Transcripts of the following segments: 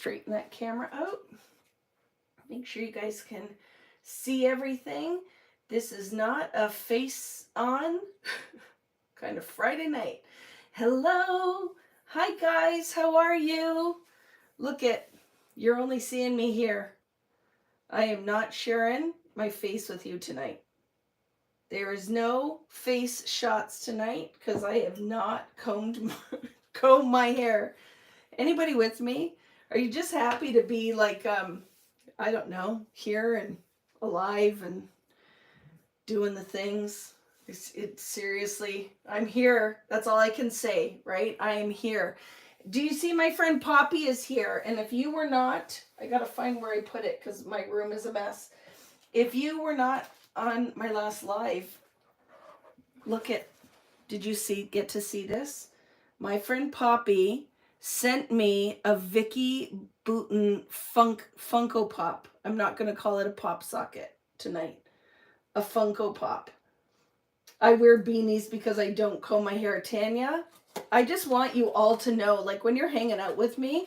straighten that camera out. Make sure you guys can see everything. This is not a face on kind of Friday night. Hello. Hi guys, how are you? Look at, you're only seeing me here. I am not sharing my face with you tonight. There is no face shots tonight because I have not combed my hair. Anybody with me? Are you just happy to be like, I don't know, here and alive and doing the things? It's seriously, I'm here. That's all I can say, right? I am here. Do you see my friend Poppy is here? And if you were not, I got to find where I put it because my room is a mess. If you were not on my last live, look at, did you get to see this? My friend Poppy sent me a Vicky Bouton Funko Pop. I'm not going to call it a pop socket tonight. A Funko Pop. I wear beanies because I don't comb my hair. Tanya, I just want you all to know, like when you're hanging out with me,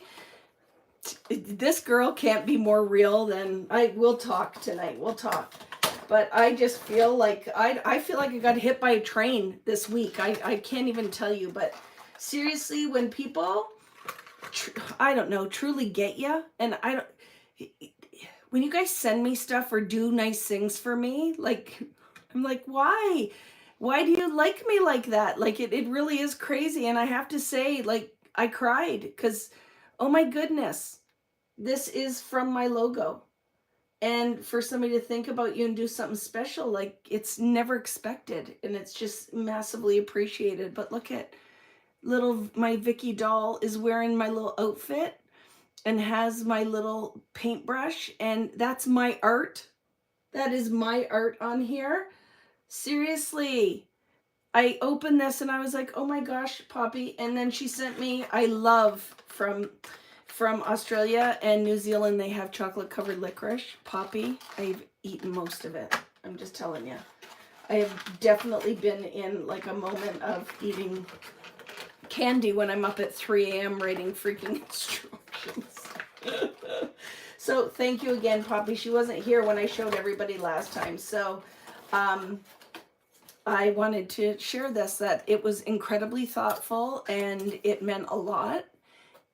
this girl can't be more real than we'll talk tonight. We'll talk. But I just feel like I feel like I got hit by a train this week. I can't even tell you. But seriously, when people, I don't know, truly get you, and when you guys send me stuff or do nice things for me, like I'm like, why? Why do you like me like that? Like it really is crazy. And I have to say, like, I cried because, oh my goodness, this is from my logo. And for somebody to think about you and do something special, like it's never expected. And it's just massively appreciated. But look at my Vicky doll is wearing my little outfit and has my little paintbrush. And that's my art. That is my art on here. Seriously, I opened this and I was like, oh my gosh, Poppy. And then she sent me, I love from Australia and New Zealand, they have chocolate covered licorice. Poppy, I've eaten most of it. I'm just telling you. I have definitely been in like a moment of eating candy when I'm up at 3 a.m. writing freaking instructions. So thank you again, Poppy. She wasn't here when I showed everybody last time. So, I wanted to share this, that it was incredibly thoughtful and it meant a lot.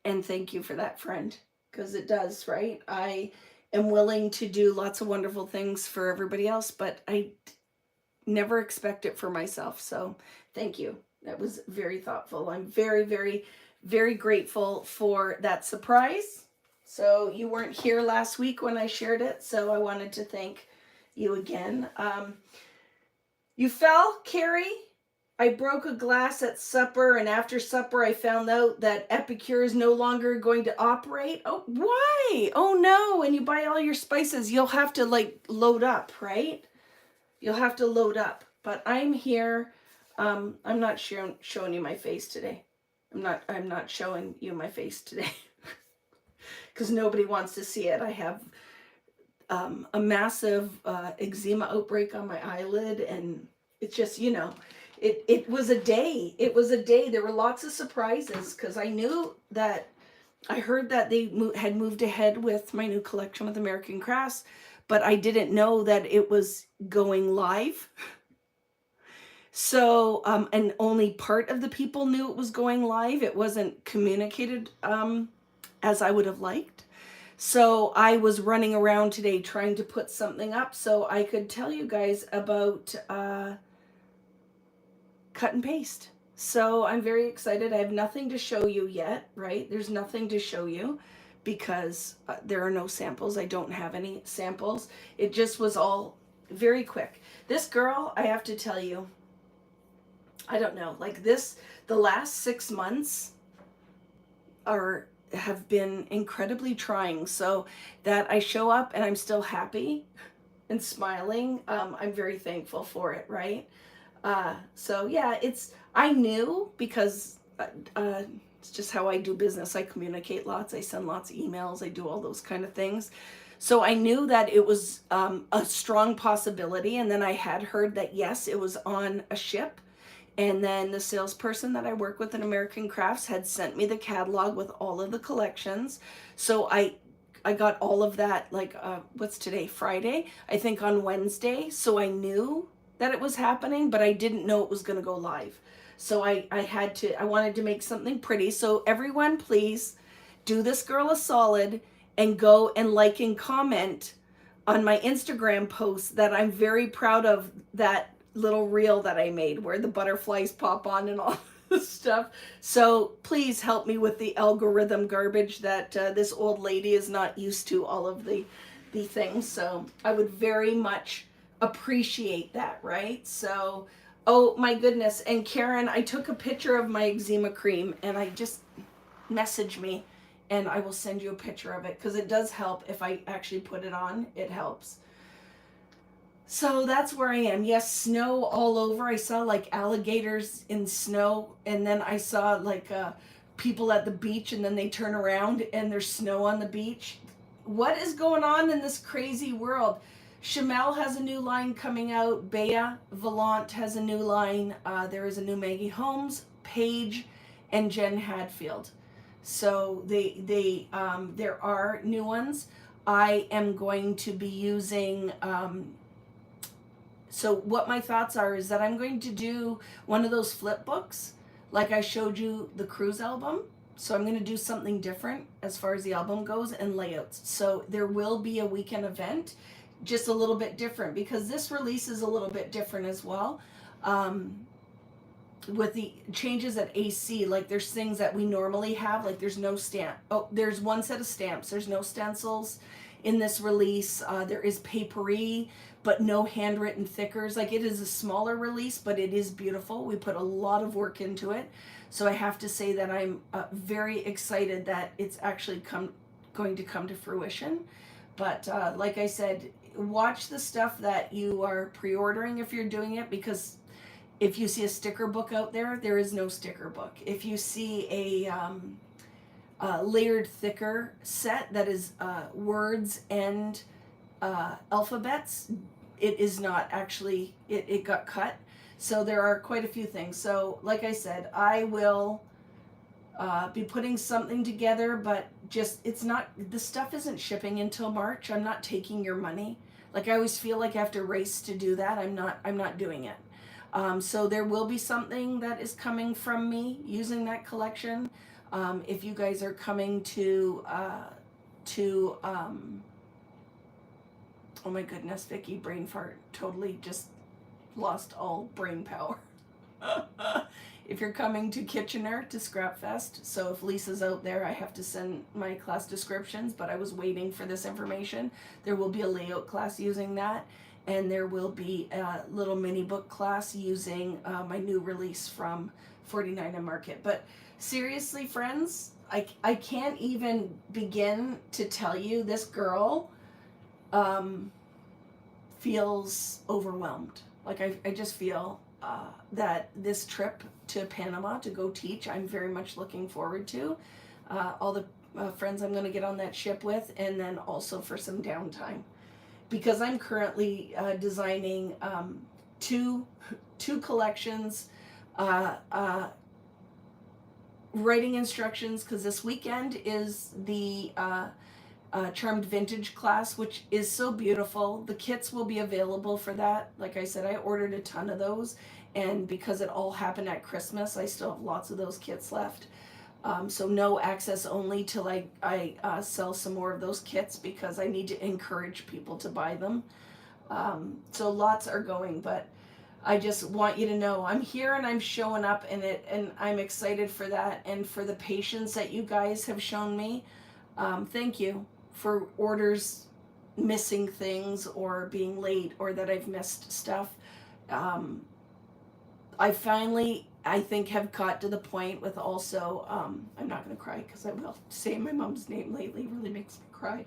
And thank you for that, friend, because it does, right? I am willing to do lots of wonderful things for everybody else, but I never expect it for myself. So thank you. That was very thoughtful. I'm very, very, very grateful for that surprise. So you weren't here last week when I shared it, so I wanted to thank you again. You fell, Carrie? I broke a glass at supper, and after supper I found out that Epicure is no longer going to operate. Oh, why? Oh no, and you buy all your spices, you'll have to like load up, right? You'll have to load up. But I'm here. I'm not showing you my face today. I'm not showing you my face today. Because nobody wants to see it. I have a massive eczema outbreak on my eyelid, and it's just, you know, it was a day. It was a day. There were lots of surprises because I knew that, I heard that they had moved ahead with my new collection with American Crafts, but I didn't know that it was going live. So, and only part of the people knew it was going live. It wasn't communicated as I would have liked. So I was running around today trying to put something up so I could tell you guys about cut and paste. So I'm very excited. I have nothing to show you yet, right? There's nothing to show you because there are no samples. I don't have any samples. It just was all very quick. This girl, I have to tell you, I don't know, like this, the last 6 months have been incredibly trying. So that I show up and I'm still happy and smiling, I'm very thankful for it, right? So yeah, I knew because it's just how I do business. I communicate lots, I send lots of emails, I do all those kind of things. So I knew that it was a strong possibility. And then I had heard that yes, it was on a ship And then the salesperson that I work with in American Crafts had sent me the catalog with all of the collections. So I got all of that, like, what's today, Friday? I think on Wednesday. So I knew that it was happening, but I didn't know it was going to go live. So I wanted to make something pretty. So everyone, please do this girl a solid and go and like and comment on my Instagram post that I'm very proud of, that little reel that I made where the butterflies pop on and all this stuff. So please help me with the algorithm garbage that this old lady is not used to, all of the things. So I would very much appreciate that, right? So, oh my goodness. And Karen, I took a picture of my eczema cream, and I just message me and I will send you a picture of it, because it does help. If I actually put it on, it helps. So that's where I am. Yes, snow all over. I saw like alligators in snow, and then I saw like people at the beach, and then they turn around and there's snow on the beach. What is going on in this crazy world? Chamel has a new line coming out. Bea Volant has a new line. There is a new Maggie Holmes, Paige, and Jen Hadfield. So there are new ones. I am going to be using. So what my thoughts are is that I'm going to do one of those flip books, like I showed you the cruise album. So I'm going to do something different as far as the album goes and layouts. So there will be a weekend event, just a little bit different, because this release is a little bit different as well. With the changes at AC, like there's things that we normally have, like there's no stamp. Oh, there's one set of stamps. There's no stencils in this release. There is papery, but no handwritten thickers. Like, it is a smaller release, but it is beautiful. We put a lot of work into it. So I have to say that I'm very excited that it's actually going to come to fruition. But like I said, watch the stuff that you are pre-ordering if you're doing it, because if you see a sticker book out there, there is no sticker book. If you see a layered thicker set that is words and alphabets, it is not actually, it got cut. So there are quite a few things. So like I said, I will be putting something together, but just, it's not, the stuff isn't shipping until March. I'm not taking your money. Like, I always feel like I have to race to do that. I'm not doing it. So there will be something that is coming from me using that collection. If you guys are coming to oh my goodness, Vicky, brain fart, totally just lost all brain power. If you're coming to Kitchener to Scrap Fest, so if Lisa's out there, I have to send my class descriptions, but I was waiting for this information. There will be a layout class using that, and there will be a little mini book class using my new release from 49 and Market. But seriously, friends, I can't even begin to tell you, this girl feels overwhelmed. Like, I just feel that this trip to Panama to go teach, I'm very much looking forward to. All the friends I'm going to get on that ship with, and then also for some downtime. Because I'm currently designing two collections, writing instructions, because this weekend is the Charmed Vintage class, which is so beautiful. The kits will be available for that. Like I said, I ordered a ton of those, and because it all happened at Christmas, I still have lots of those kits left. So no access only till I sell some more of those kits, because I need to encourage people to buy them. So lots are going, but I just want you to know I'm here and I'm showing up, and I'm excited for that, and for the patience that you guys have shown me. Thank you for orders missing things or being late, or that I've missed stuff. I finally, I think, have got to the point with also, I'm not going to cry, because I will. Saying my mom's name lately really makes me cry.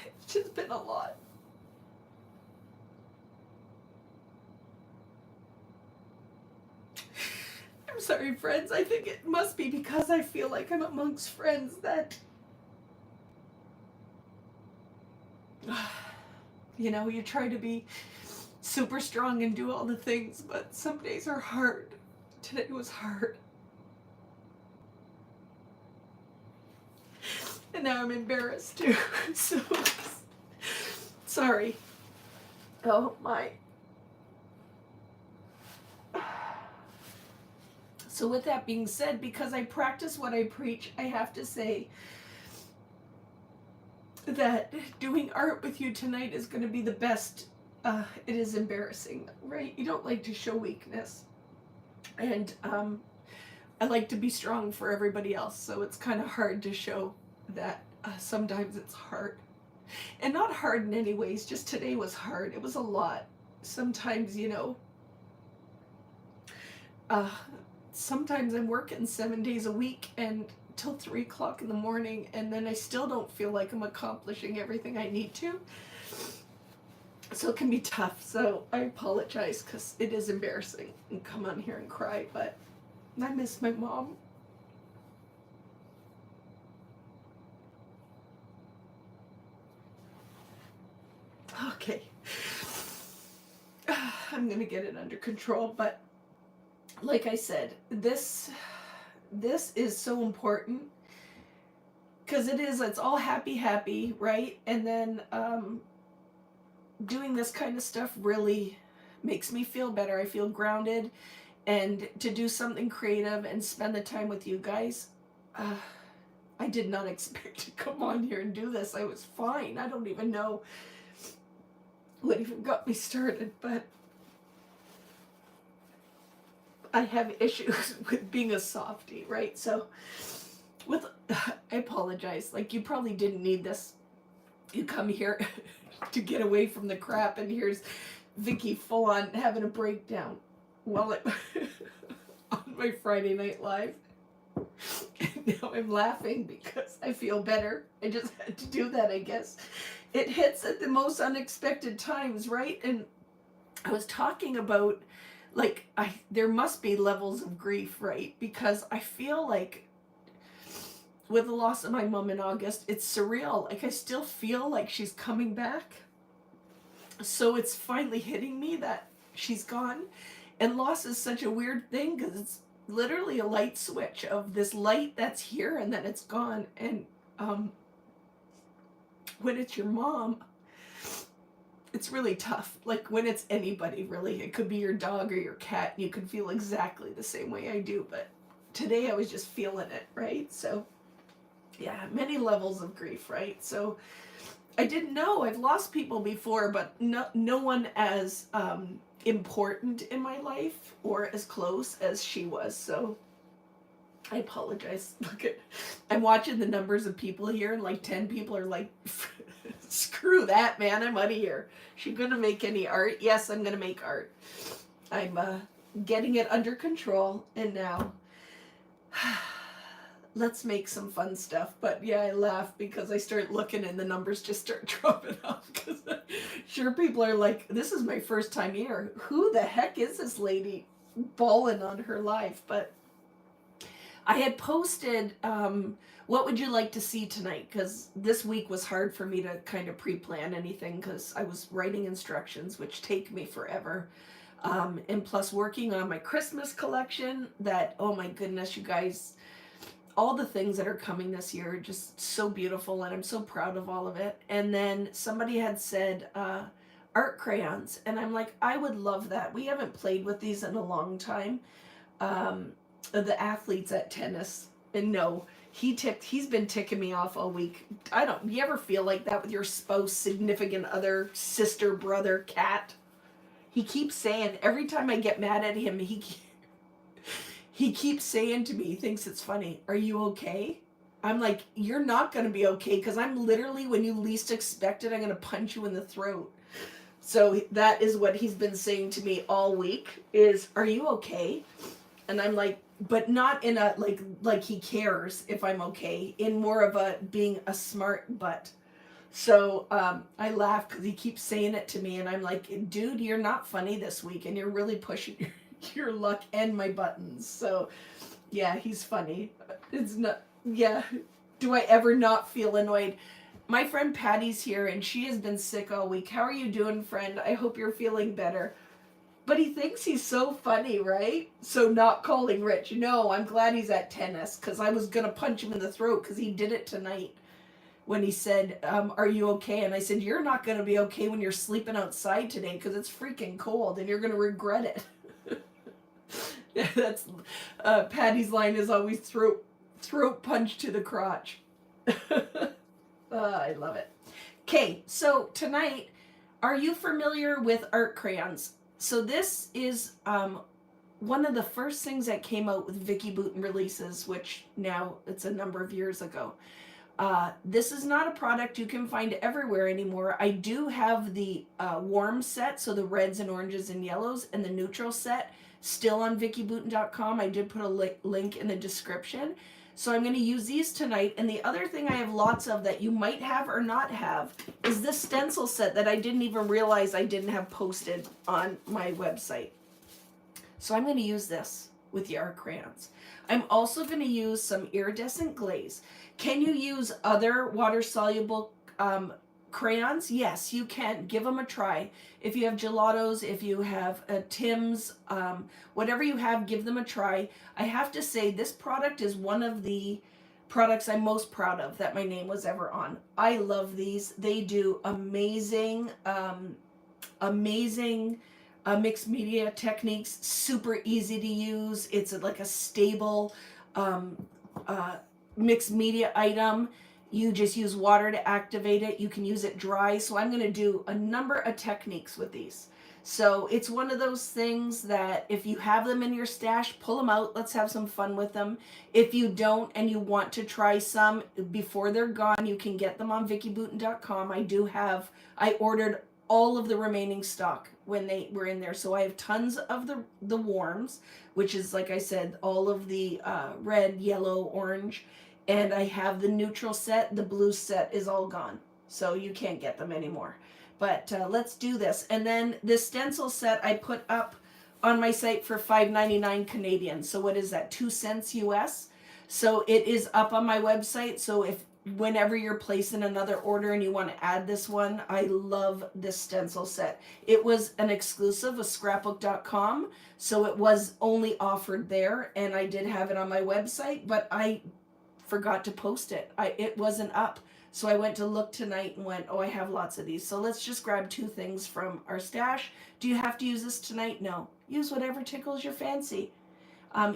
It's just been a lot. I'm sorry, friends. I think it must be because I feel like I'm amongst friends that, you know, you try to be super strong and do all the things, but some days are hard. Today was hard. And now I'm embarrassed too. So, sorry. Oh my. So with that being said, because I practice what I preach, I have to say that doing art with you tonight is going to be the best. It is embarrassing, right? You don't like to show weakness. And I like to be strong for everybody else, so it's kind of hard to show that. Sometimes it's hard. And not hard in any ways, just today was hard. It was a lot. Sometimes, you know, sometimes I'm working 7 days a week and till 3 o'clock in the morning, and then I still don't feel like I'm accomplishing everything I need to. So it can be tough. So I apologize because it is embarrassing and come on here and cry, but I miss my mom. Okay. I'm going to get it under control, but like I said, this is so important because it's all happy, right? And then doing this kind of stuff really makes me feel better. I feel grounded, and to do something creative and spend the time with you guys, I did not expect to come on here and do this. I was fine. I don't even know what even got me started, but I have issues with being a softie, right? So I apologize. Like, you probably didn't need this. You come here to get away from the crap, and here's Vicky full on having a breakdown while on my Friday Night Live. And now I'm laughing because I feel better. I just had to do that, I guess. It hits at the most unexpected times, right? And I was talking about, like, there must be levels of grief, right? Because I feel like with the loss of my mom in August, it's surreal. Like, I still feel like she's coming back. So it's finally hitting me that she's gone. And loss is such a weird thing because it's literally a light switch of this light that's here and then it's gone. And when it's your mom, it's really tough. Like, when it's anybody, really. It could be your dog or your cat. You can feel exactly the same way I do. But today I was just feeling it, right? So, yeah, many levels of grief, right? So, I didn't know. I've lost people before, but no one as important in my life or as close as she was. So, I apologize. I'm watching the numbers of people here, and like 10 people are like, screw that, man, I'm out of here. She gonna make any art? Yes, I'm gonna make art. I'm getting it under control, and now let's make some fun stuff. But yeah, I laugh because I start looking and the numbers just start dropping off, because sure, people are like, this is my first time here. Who the heck is this lady bawling on her life? But I had posted, what would you like to see tonight? Because this week was hard for me to kind of pre-plan anything because I was writing instructions, which take me forever. And plus working on my Christmas collection that, oh my goodness, you guys, all the things that are coming this year are just so beautiful, and I'm so proud of all of it. And then somebody had said, art crayons. And I'm like, I would love that. We haven't played with these in a long time. The athletes at tennis, and no, he's been ticking me off all week. You ever feel like that with your spouse, significant other, sister, brother, cat? He keeps saying, every time I get mad at him, he keeps saying to me, he thinks it's funny, are you okay? I'm like, you're not going to be okay, because I'm literally, when you least expect it, I'm going to punch you in the throat. So that is what he's been saying to me all week, is, are you okay? And I'm like, but not in a, like he cares if I'm okay, in more of a being a smart butt. So I laugh because he keeps saying it to me, and I'm like, dude, you're not funny this week, and you're really pushing your luck and my buttons. So yeah, he's funny. It's not, yeah. Do I ever not feel annoyed? My friend Patty's here and she has been sick all week. How are you doing, friend? I hope you're feeling better. But he thinks he's so funny, right? So not calling Rich. No, I'm glad he's at tennis because I was going to punch him in the throat because he did it tonight when he said, are you okay? And I said, you're not going to be okay when you're sleeping outside today because it's freaking cold and you're going to regret it. Yeah, that's Patty's line is always throat punch to the crotch. I love it. Okay, so tonight, are you familiar with art crayons? So this is one of the first things that came out with Vicky Boutin releases, which now it's a number of years ago. This is not a product you can find everywhere anymore. I do have the warm set, so the reds and oranges and yellows, and the neutral set still on vickyboutin.com. I did put a link in the description. So I'm going to use these tonight. And the other thing I have lots of that you might have or not have is this stencil set that I didn't even realize I didn't have posted on my website. So I'm going to use this with the art crayons. I'm also going to use some iridescent glaze. Can you use other water-soluble crayons? Yes, you can. Give them a try. If you have gelatos, if you have Tim's, whatever you have, give them a try. I have to say, this product is one of the products I'm most proud of that my name was ever on. I love these. They do amazing, amazing mixed media techniques. Super easy to use. It's like a stable mixed media item. You just use water to activate it. You can use it dry. So I'm going to do a number of techniques with these. So it's one of those things that if you have them in your stash, pull them out. Let's have some fun with them. If you don't and you want to try some before they're gone, you can get them on vickyboutin.com. I ordered all of the remaining stock when they were in there. So I have tons of the warms, which is, like I said, all of the red, yellow, orange. And I have the neutral set. The blue set is all gone. So you can't get them anymore. But let's do this. And then this stencil set I put up on my site for $5.99 Canadian. So what is that? 2 cents US. So it is up on my website. So if whenever you're placing another order and you want to add this one, I love this stencil set. It was an exclusive of scrapbook.com. So it was only offered there. And I did have it on my website. But I forgot to post it. It wasn't up. So I went to look tonight and went, oh, I have lots of these. So let's just grab 2 things from our stash. Do you have to use this tonight? No. Use whatever tickles your fancy.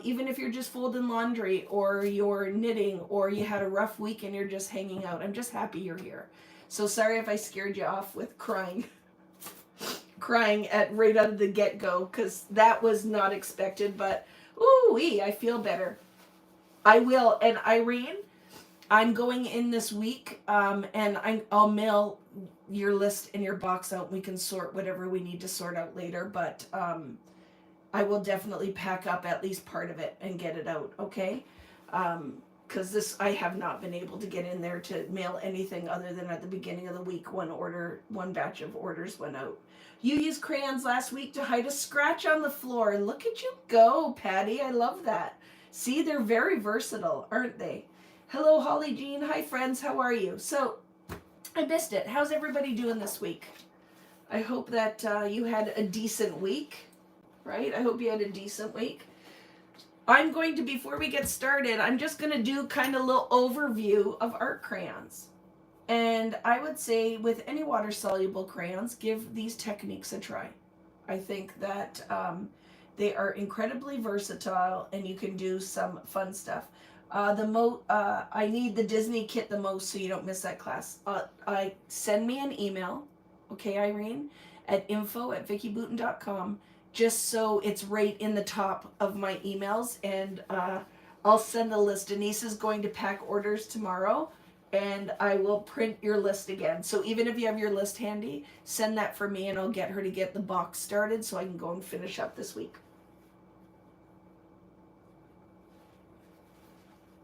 Even if you're just folding laundry or you're knitting or you had a rough week and you're just hanging out. I'm just happy you're here. So sorry if I scared you off with crying at right out of the get-go because that was not expected. But, ooh-wee, I feel better. I will. And Irene, I'm going in this week, and I'll mail your list and your box out. We can sort whatever we need to sort out later, but I will definitely pack up at least part of it and get it out, okay? Because I have not been able to get in there to mail anything other than at the beginning of the week, one batch of orders went out. You used crayons last week to hide a scratch on the floor, and look at you go, Patty. I love that. See, they're very versatile, aren't they? Hello, Holly Jean. Hi, friends. How are you? So, I missed it. How's everybody doing this week? I hope that you had a decent week, right? I hope you had a decent week. I'm going to, before we get started, I'm just going to do kind of a little overview of art crayons. And I would say with any water-soluble crayons, give these techniques a try. I think that they are incredibly versatile and you can do some fun stuff. I need the Disney kit the most so you don't miss that class. Send me an email, okay, Irene, at info@vickyboutin.com, just so it's right in the top of my emails, and I'll send a list. Denise is going to pack orders tomorrow, and I will print your list again. So even if you have your list handy, send that for me, and I'll get her to get the box started so I can go and finish up this week.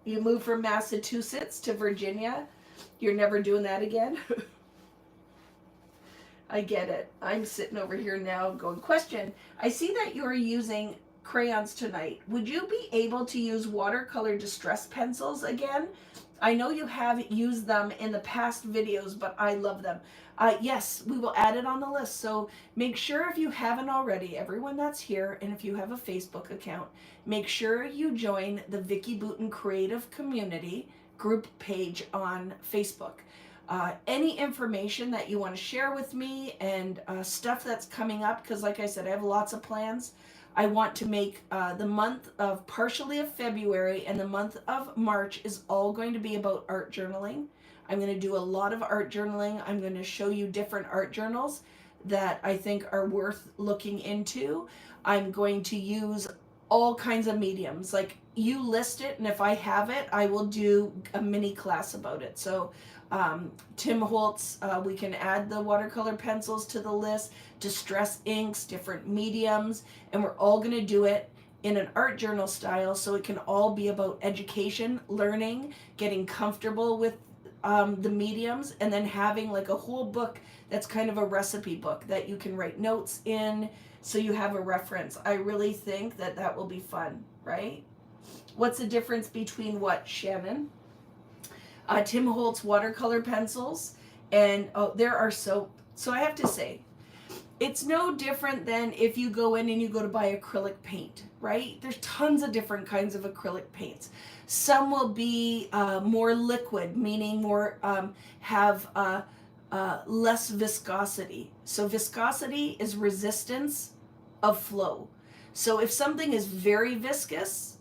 You moved from Massachusetts to Virginia. You're never doing that again? I get it. I'm sitting over here now going, question. I see that you're using crayons tonight, would you be able to use watercolor distress pencils again? I know you have used them in the past videos, but I love them. Yes, we will add it on the list. So make sure, if you haven't already, everyone that's here, and if you have a Facebook account, make sure you join the Vicki Boutin Creative Community group page on Facebook. Any information that you want to share with me, and stuff that's coming up, because like I said, I have lots of plans. I want to make the month of partially of February and the month of March is all going to be about art journaling. I'm going to do a lot of art journaling. I'm going to show you different art journals that I think are worth looking into. I'm going to use all kinds of mediums. Like, you list it, and if I have it, I will do a mini class about it. So Tim Holtz, we can add the watercolor pencils to the list, distress inks, different mediums, and we're all going to do it in an art journal style, so it can all be about education, learning, getting comfortable with the mediums, and then having like a whole book that's kind of a recipe book that you can write notes in, so you have a reference. I really think that that will be fun, right? What's the difference between what, Shannon? Tim Holtz watercolor pencils, and there are so I have to say, it's no different than if you go in and you go to buy acrylic paint, right? There's tons of different kinds of acrylic paints. Some will be more liquid, meaning more have less viscosity. So viscosity is resistance of flow. So if something is very viscous,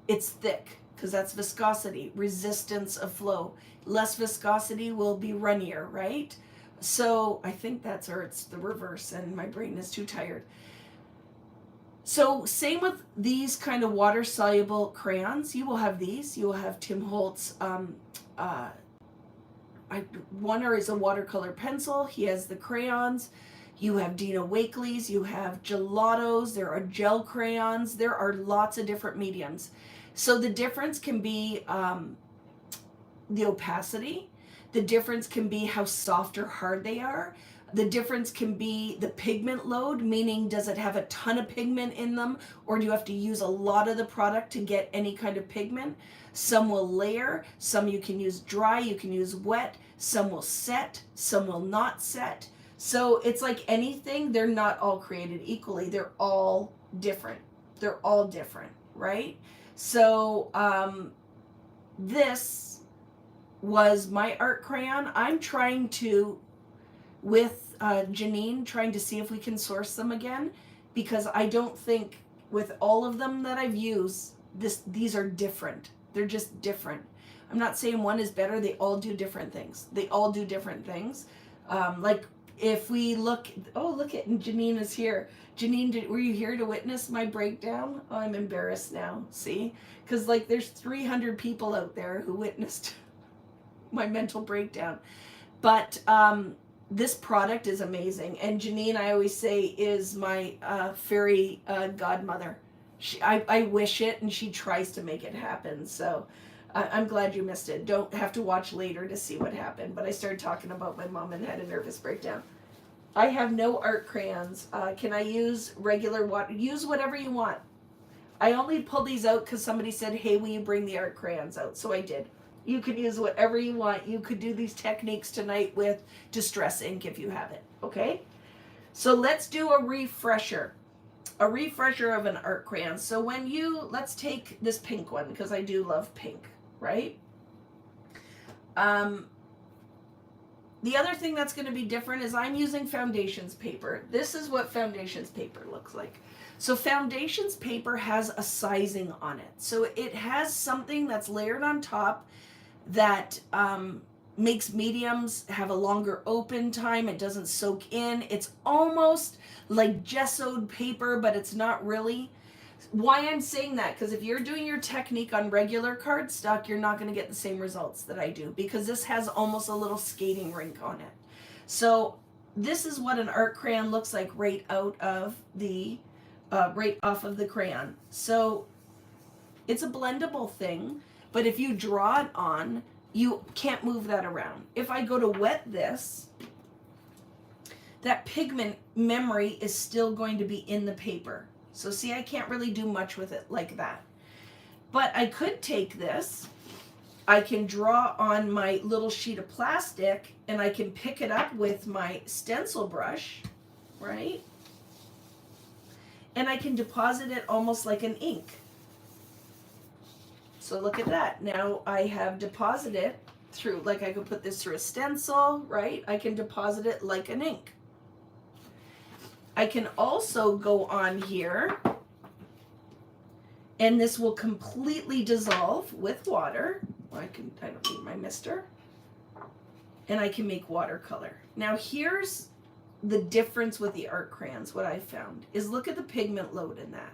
it's thick, because that's viscosity, resistance of flow. Less viscosity will be runnier, right? So I think that's, or it's the reverse, and my brain is too tired. So same with these kind of water soluble crayons. You will have these. You will have Tim Holtz. One is a watercolor pencil. He has the crayons. You have Dina Wakley's. You have gelatos. There are gel crayons. There are lots of different mediums. So the difference can be the opacity. The difference can be how soft or hard they are. The difference can be the pigment load, meaning does it have a ton of pigment in them, or do you have to use a lot of the product to get any kind of pigment? Some will layer, some you can use dry, you can use wet, some will set, some will not set. So it's like anything, they're not all created equally. They're all different. They're all different, right? So this was my art crayon. I'm trying to, with Janine, trying to see if we can source them again, because I don't think with all of them that I've used, these are different. They're just different. I'm not saying one is better. They all do different things. They all do different things. Like if we look, oh, look at, and Janine is here. Janine, were you here to witness my breakdown? Oh, I'm embarrassed now. See? Because like there's 300 people out there who witnessed my mental breakdown. But this product is amazing. And Janine, I always say, is my fairy godmother. I wish it, and she tries to make it happen. So I'm glad you missed it. Don't have to watch later to see what happened. But I started talking about my mom and had a nervous breakdown. I have no art crayons. Can I use regular water? Use whatever you want. I only pulled these out because somebody said, hey, will you bring the art crayons out? So I did. You could use whatever you want. You could do these techniques tonight with distress ink if you have it, okay? So let's do a refresher of an art crayon. So let's take this pink one, because I do love pink, right? The other thing that's going to be different is I'm using foundations paper. This is what foundations paper looks like. So foundations paper has a sizing on it. So it has something that's layered on top that makes mediums have a longer open time. It doesn't soak in. It's almost like gessoed paper, but it's not really. Why I'm saying that, because if you're doing your technique on regular cardstock, you're not going to get the same results that I do, because this has almost a little skating rink on it. So this is what an art crayon looks like right out of the right off of the crayon. So it's a blendable thing, but if you draw it on, you can't move that around. If I go to wet this, that pigment memory is still going to be in the paper. So see, I can't really do much with it like that. But I could take this, I can draw on my little sheet of plastic, and I can pick it up with my stencil brush, right? And I can deposit it almost like an ink. So look at that. Now I have deposited through, like I could put this through a stencil, right? I can deposit it like an ink. I can also go on here, and this will completely dissolve with water. I don't need my mister. And I can make watercolor. Now here's the difference with the art crayons. What I found is, look at the pigment load in that.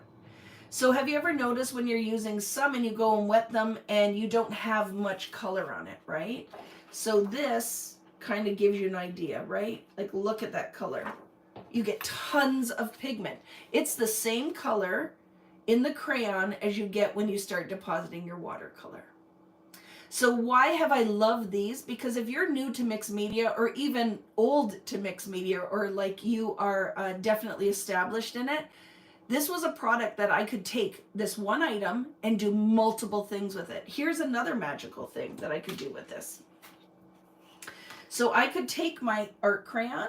So have you ever noticed when you're using some and you go and wet them and you don't have much color on it, right? So this kind of gives you an idea, right? Like, look at that color. You get tons of pigment. It's the same color in the crayon as you get when you start depositing your watercolor. So why have I loved these? Because if you're new to mixed media, or even old to mixed media, or like you are definitely established in it, this was a product that I could take this one item and do multiple things with it. Here's another magical thing that I could do with this. So I could take my art crayon,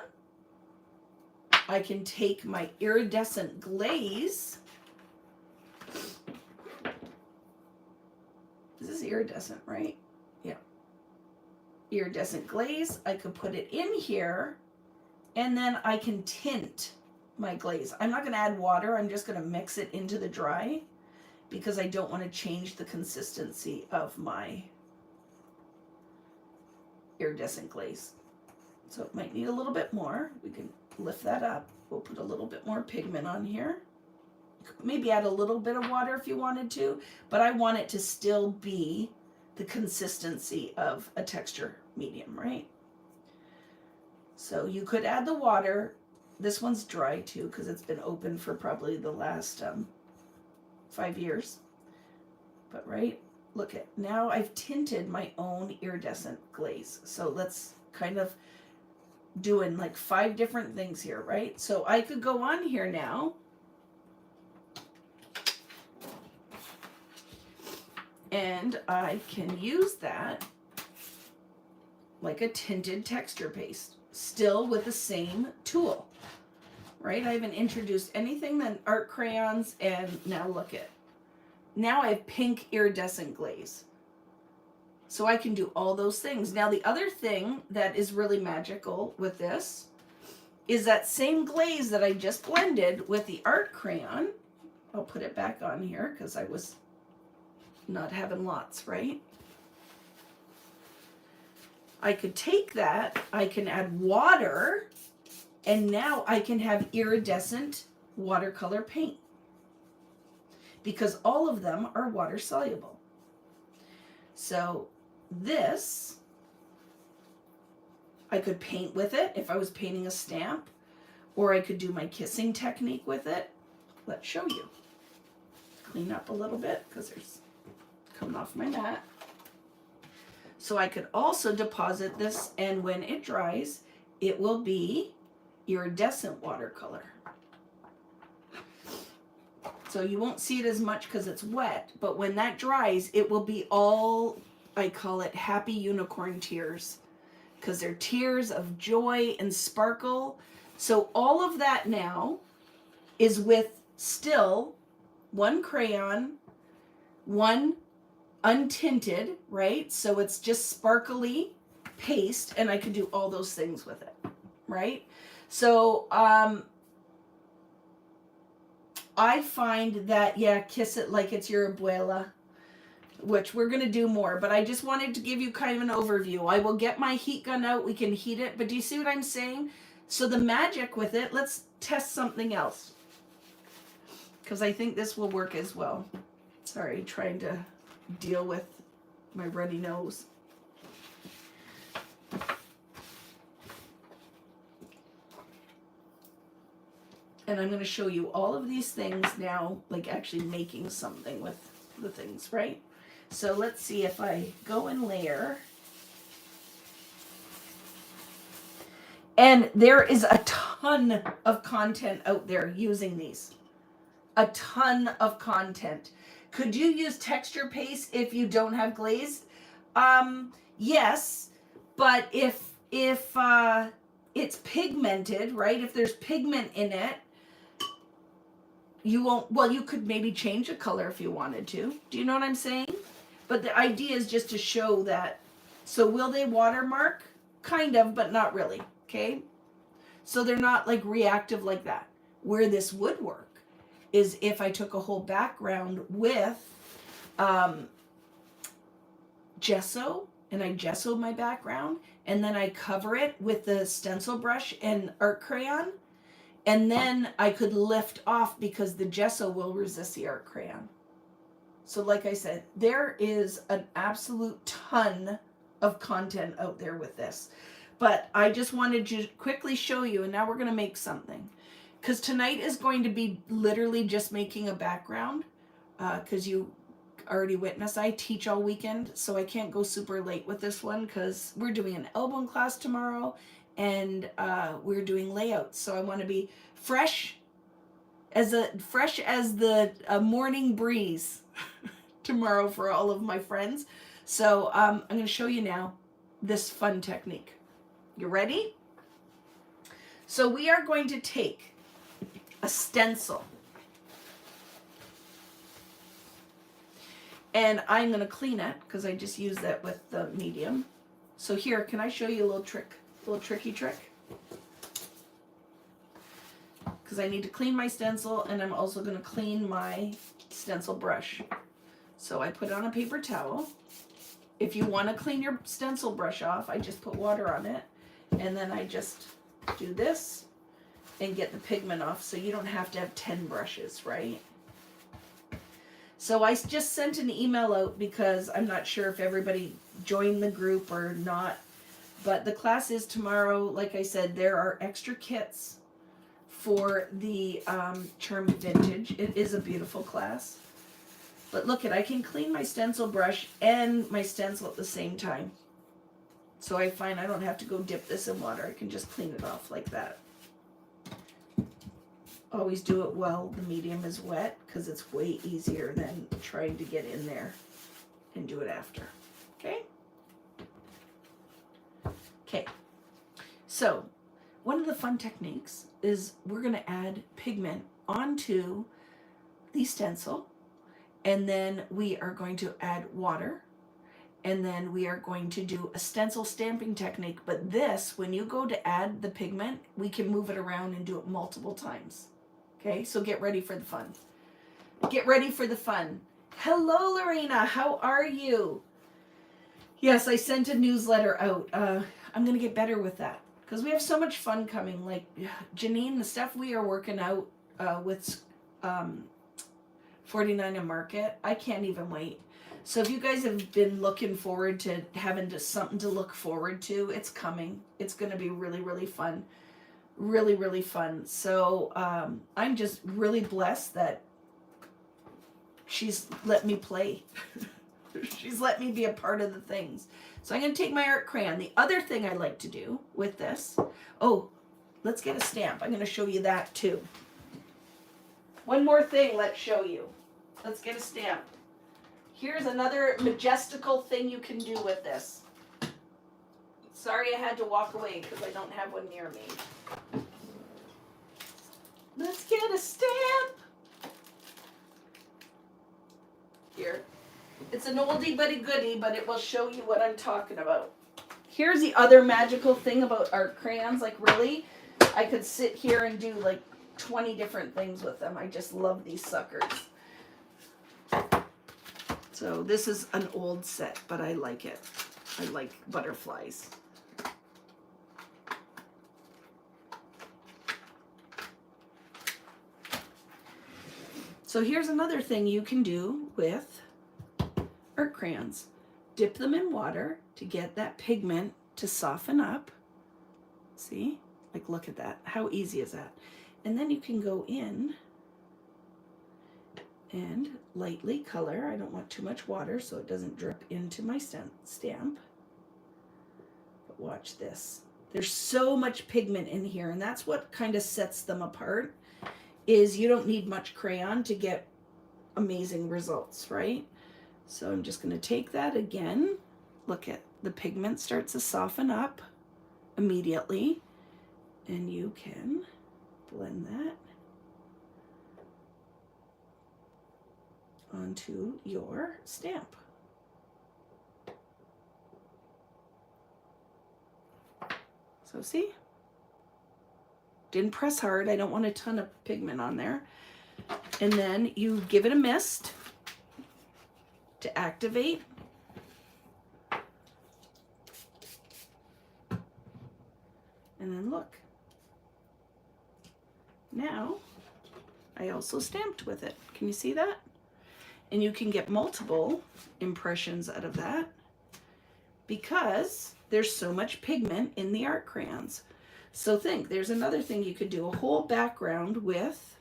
I can take my iridescent glaze. This is iridescent, right? Yeah. Iridescent glaze. I could put it in here, and then I can tint my glaze. I'm not going to add water. I'm just going to mix it into the dry because I don't want to change the consistency of my iridescent glaze. So it might need a little bit more. We can lift that up. We'll put a little bit more pigment on here. Maybe add a little bit of water if you wanted to, but I want it to still be the consistency of a texture medium, right? So you could add the water. This one's dry too because it's been open for probably the last 5 years. But right, look at, now I've tinted my own iridescent glaze. So let's kind of doing like 5 different things here, right? So I could go on here now and I can use that like a tinted texture paste, still with the same tool, right? I haven't introduced anything than art crayons, and now look at, now I have pink iridescent glaze. So I can do all those things. Now the other thing that is really magical with this is that same glaze that I just blended with the art crayon. I'll put it back on here because I was not having lots, right? I could take that, I can add water, and now I can have iridescent watercolor paint because all of them are water soluble. So this, I could paint with it if I was painting a stamp, or I could do my kissing technique with it. Let's show you. Clean up a little bit because there's coming off my mat. So I could also deposit this, and when it dries, it will be iridescent watercolor. So you won't see it as much because it's wet, but when that dries, it will be all, I call it happy unicorn tears, because they're tears of joy and sparkle. So all of that now is with still one crayon, one untinted, right? So it's just sparkly paste, and I could do all those things with it, right? So I find that, yeah, kiss it like it's your abuela, which we're going to do more, but I just wanted to give you kind of an overview. I will get my heat gun out, we can heat it, but do you see what I'm saying? So the magic with it, let's test something else, because I think this will work as well. Sorry, trying to deal with my runny nose. And I'm going to show you all of these things now, like actually making something with the things, right? So let's see if I go and layer. And there is a ton of content out there using these. a ton of content. Could you use texture paste if you don't have glaze? Yes, but if it's pigmented, right? If there's pigment in it, you won't, well, you could maybe change the color if you wanted to. Do you know what I'm saying? But the idea is just to show that. So will they watermark? Kind of, but not really, okay? So they're not like reactive like that. Where this would work is if I took a whole background with gesso, and I gesso my background, and then I cover it with the stencil brush and art crayon, and then I could lift off because the gesso will resist the art crayon. So like I said, there is an absolute ton of content out there with this. But I just wanted to quickly show you, and now we're going to make something. Because tonight is going to be literally just making a background, because you already witnessed I teach all weekend, so I can't go super late with this one because we're doing an album class tomorrow, and we're doing layouts. So I want to be fresh as the morning breeze tomorrow for all of my friends. So I'm going to show you now this fun technique. You ready? So we are going to take a stencil, and I'm going to clean it because I just used that with the medium. So here, can I show you a little tricky trick? Because I need to clean my stencil, and I'm also going to clean my stencil brush. So I put it on a paper towel. If you want to clean your stencil brush off, I just put water on it, and then I just do this and get the pigment off, so you don't have to have 10 brushes, right? So I just sent an email out because I'm not sure if everybody joined the group or not, but the class is tomorrow. Like I said, there are extra kits for the Charmed Vintage. It is a beautiful class. But look I can clean my stencil brush and my stencil at the same time. So I find I don't have to go dip this in water. I can just clean it off like that. Always do it while the medium is wet because it's way easier than trying to get in there and do it after. Okay? Okay. So one of the fun techniques is we're going to add pigment onto the stencil, and then we are going to add water, and then we are going to do a stencil stamping technique. But this, when you go to add the pigment, we can move it around and do it multiple times. Okay, so get ready for the fun. Get ready for the fun. Hello, Lorena. How are you? Yes, I sent a newsletter out. I'm going to get better with that because we have so much fun coming. Like Janine, the stuff we are working out with 49 and Market, I can't even wait. So if you guys have been looking forward to having something to look forward to, it's coming. It's going to be really, really fun. Really, really fun. So I'm just really blessed that she's let me play. She's let me be a part of the things. So I'm going to take my art crayon. The other thing I like to do with this, oh, let's get a stamp. I'm going to show you that too. One more thing, let's show you. Let's get a stamp. Here's another majestical thing you can do with this. Sorry I had to walk away because I don't have one near me. Let's get a stamp. Here. It's an oldie but a goodie, but it will show you what I'm talking about. Here's the other magical thing about art crayons. Like really, I could sit here and do like 20 different things with them. I just love these suckers. So this is an old set, but I like it. I like butterflies. So here's another thing you can do with art crayons. Dip them in water to get that pigment to soften up. See? Like, look at that. How easy is that? And then you can go in and lightly color. I don't want too much water so it doesn't drip into my stamp. But watch this. There's so much pigment in here, and that's what kind of sets them apart, is you don't need much crayon to get amazing results, right? So I'm just going to take that again. Look at the pigment starts to soften up immediately, and you can blend that onto your stamp. So see? Didn't press hard. I don't want a ton of pigment on there. And then you give it a mist to activate. And then look. Now, I also stamped with it. Can you see that? And you can get multiple impressions out of that because there's so much pigment in the art crayons. So think, there's another thing you could do, a whole background with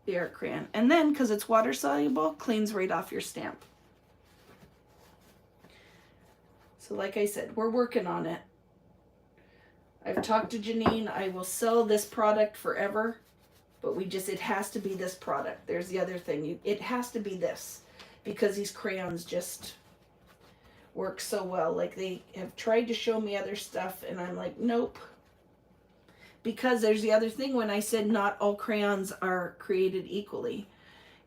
the art crayon. And then, because it's water soluble, cleans right off your stamp. So like I said, we're working on it. I've talked to Janine. I will sell this product forever, but it has to be this product. There's the other thing. It has to be this because these crayons just work so well. Like they have tried to show me other stuff and I'm like, nope. Because there's the other thing when I said not all crayons are created equally.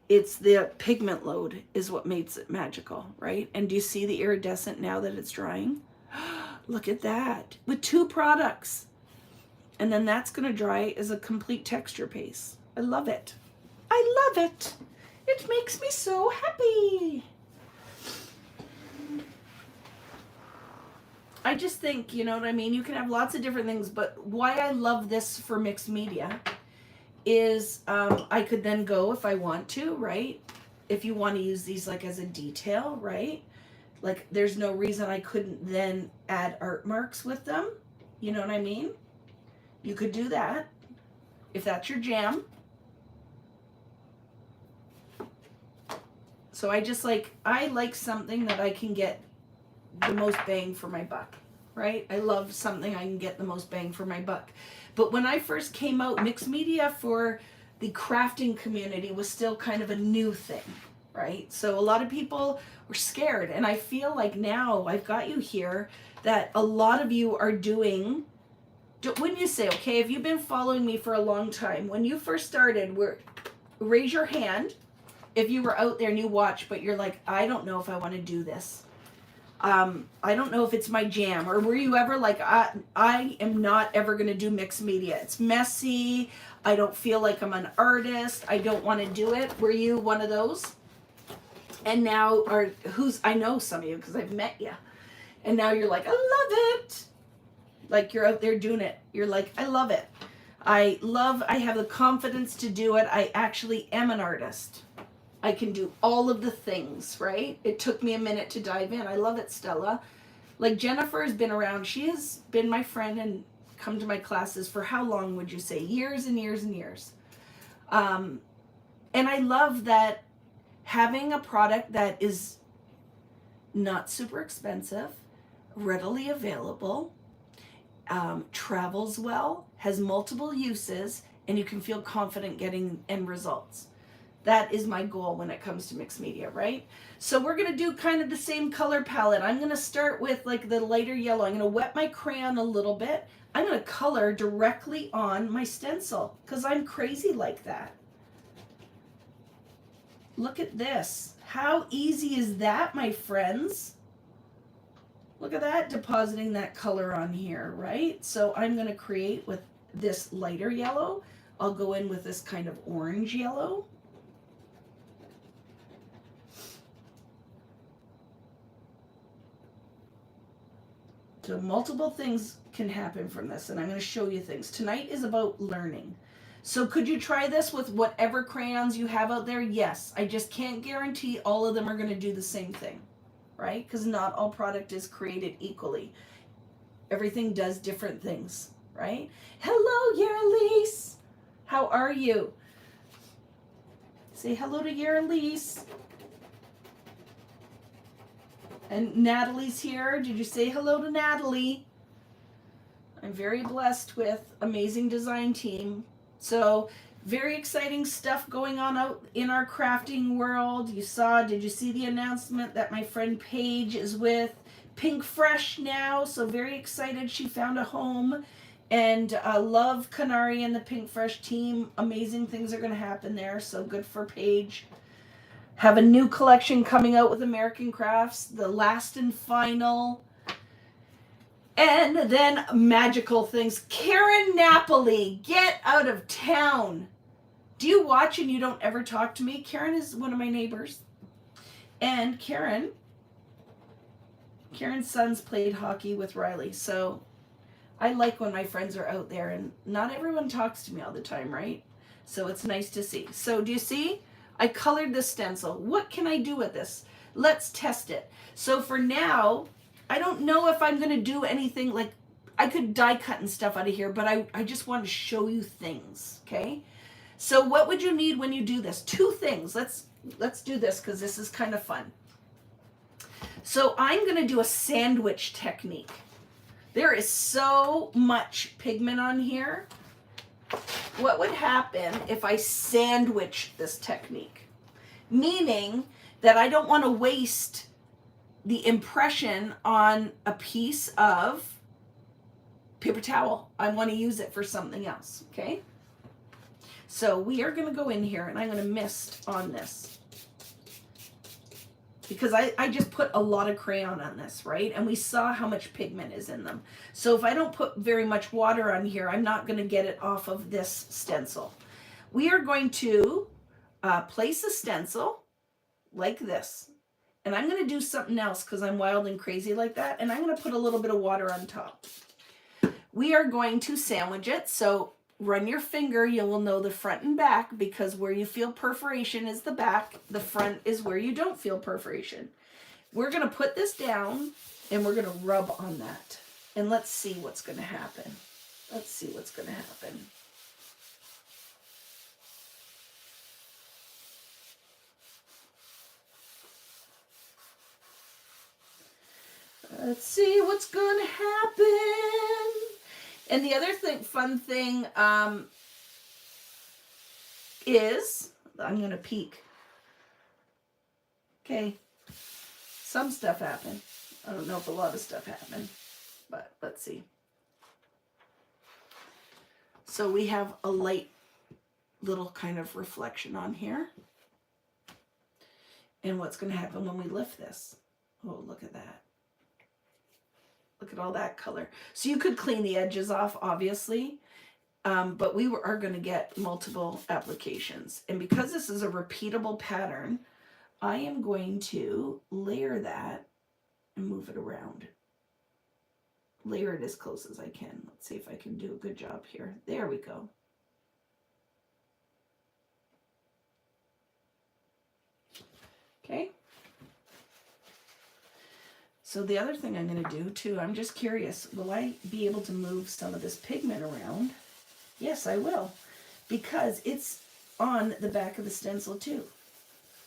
It's the pigment load is what makes it magical, right? And do you see the iridescent now that it's drying? Look at that. With 2 products. And then that's going to dry as a complete texture paste. I love it. I love it. It makes me so happy. I just think, you know what I mean? You can have lots of different things, but why I love this for mixed media is I could then go if I want to, right? If you want to use these like as a detail, right? Like there's no reason I couldn't then add art marks with them. You know what I mean? You could do that if that's your jam. So I like something that I can get the most bang for my buck, right? I love something I can get the most bang for my buck. But when I first came out, mixed media for the crafting community was still kind of a new thing, right? So a lot of people were scared. And I feel like now I've got you here that a lot of you are doing, when you say, okay, if you've been following me for a long time, when you first started, raise your hand if you were out there and you watch, but you're like, I don't know if I want to do this. I don't know if it's my jam. Or were you ever like, I am not ever going to do mixed media. It's messy. I don't feel like I'm an artist. I don't want to do it. Were you one of those? And now, I know some of you because I've met you. And now you're like, I love it. Like you're out there doing it. You're like, I love it. I have the confidence to do it. I actually am an artist. I can do all of the things, right? It took me a minute to dive in. I love it, Stella. Like Jennifer has been around. She has been my friend and come to my classes for how long would you say? Years and years and years. And I love that having a product that is not super expensive, readily available, travels well, has multiple uses, and you can feel confident getting end results. That is my goal when it comes to mixed media, right? So we're going to do kind of the same color palette. I'm going to start with like the lighter yellow. I'm going to wet my crayon a little bit. I'm going to color directly on my stencil because I'm crazy like that. Look at this. How easy is that, my friends? Look at that, depositing that color on here, right? So I'm going to create with this lighter yellow. I'll go in with this kind of orange yellow. So multiple things can happen from this, and I'm going to show you things. Tonight is about learning. So could you try this with whatever crayons you have out there? Yes. I just can't guarantee all of them are going to do the same thing, right? Because not all product is created equally. Everything does different things, right? Hello, Yerelise. How are you? Say hello to Yerelise. And Natalie's here. Did you say hello to Natalie? I'm very blessed with amazing design team. So very exciting stuff going on out in our crafting world. Did you see the announcement that my friend Paige is with Pink Fresh now? So very excited she found a home, and love Canary and the Pink Fresh team. Amazing things are going to happen there. So good for Paige. Have a new collection coming out with American Crafts, the last and final. And then magical things. Karen Napoli, get out of town. Do you watch and you don't ever talk to me? Karen is one of my neighbors. And Karen's sons played hockey with Riley. So I like when my friends are out there, and not everyone talks to me all the time, right? So it's nice to see. So do you see? I colored this stencil. What can I do with this? Let's test it. So for now, I don't know if I'm going to do anything like, I could die cut and stuff out of here, but I just want to show you things, okay? So what would you need when you do this? Two things. Let's do this because this is kind of fun. So I'm going to do a sandwich technique. There is so much pigment on here. What would happen if I sandwich this technique? Meaning that I don't want to waste the impression on a piece of paper towel. I want to use it for something else, okay? So we are going to go in here and I'm going to mist on this. Because I just put a lot of crayon on this, right? And we saw how much pigment is in them. So if I don't put very much water on here, I'm not going to get it off of this stencil. We are going to place a stencil like this. And I'm going to do something else because I'm wild and crazy like that. And I'm going to put a little bit of water on top. We are going to sandwich it. So run your finger. You will know the front and back, because where you feel perforation is the back. The front is where you don't feel perforation. We're going to put this down and we're going to rub on that. And let's see what's going to happen. Let's see what's going to happen. Let's see what's going to happen. And the other fun thing is, I'm going to peek. Okay. Some stuff happened. I don't know if a lot of stuff happened, but let's see. So we have a light little kind of reflection on here. And what's going to happen when we lift this? Oh, look at that. Look at all that color. So you could clean the edges off, obviously, but we are going to get multiple applications. And because this is a repeatable pattern, I am going to layer that and move it around. Layer it as close as I can. Let's see if I can do a good job here. There we go. Okay. So the other thing I'm going to do too, I'm just curious, will I be able to move some of this pigment around? Yes, I will, because it's on the back of the stencil too.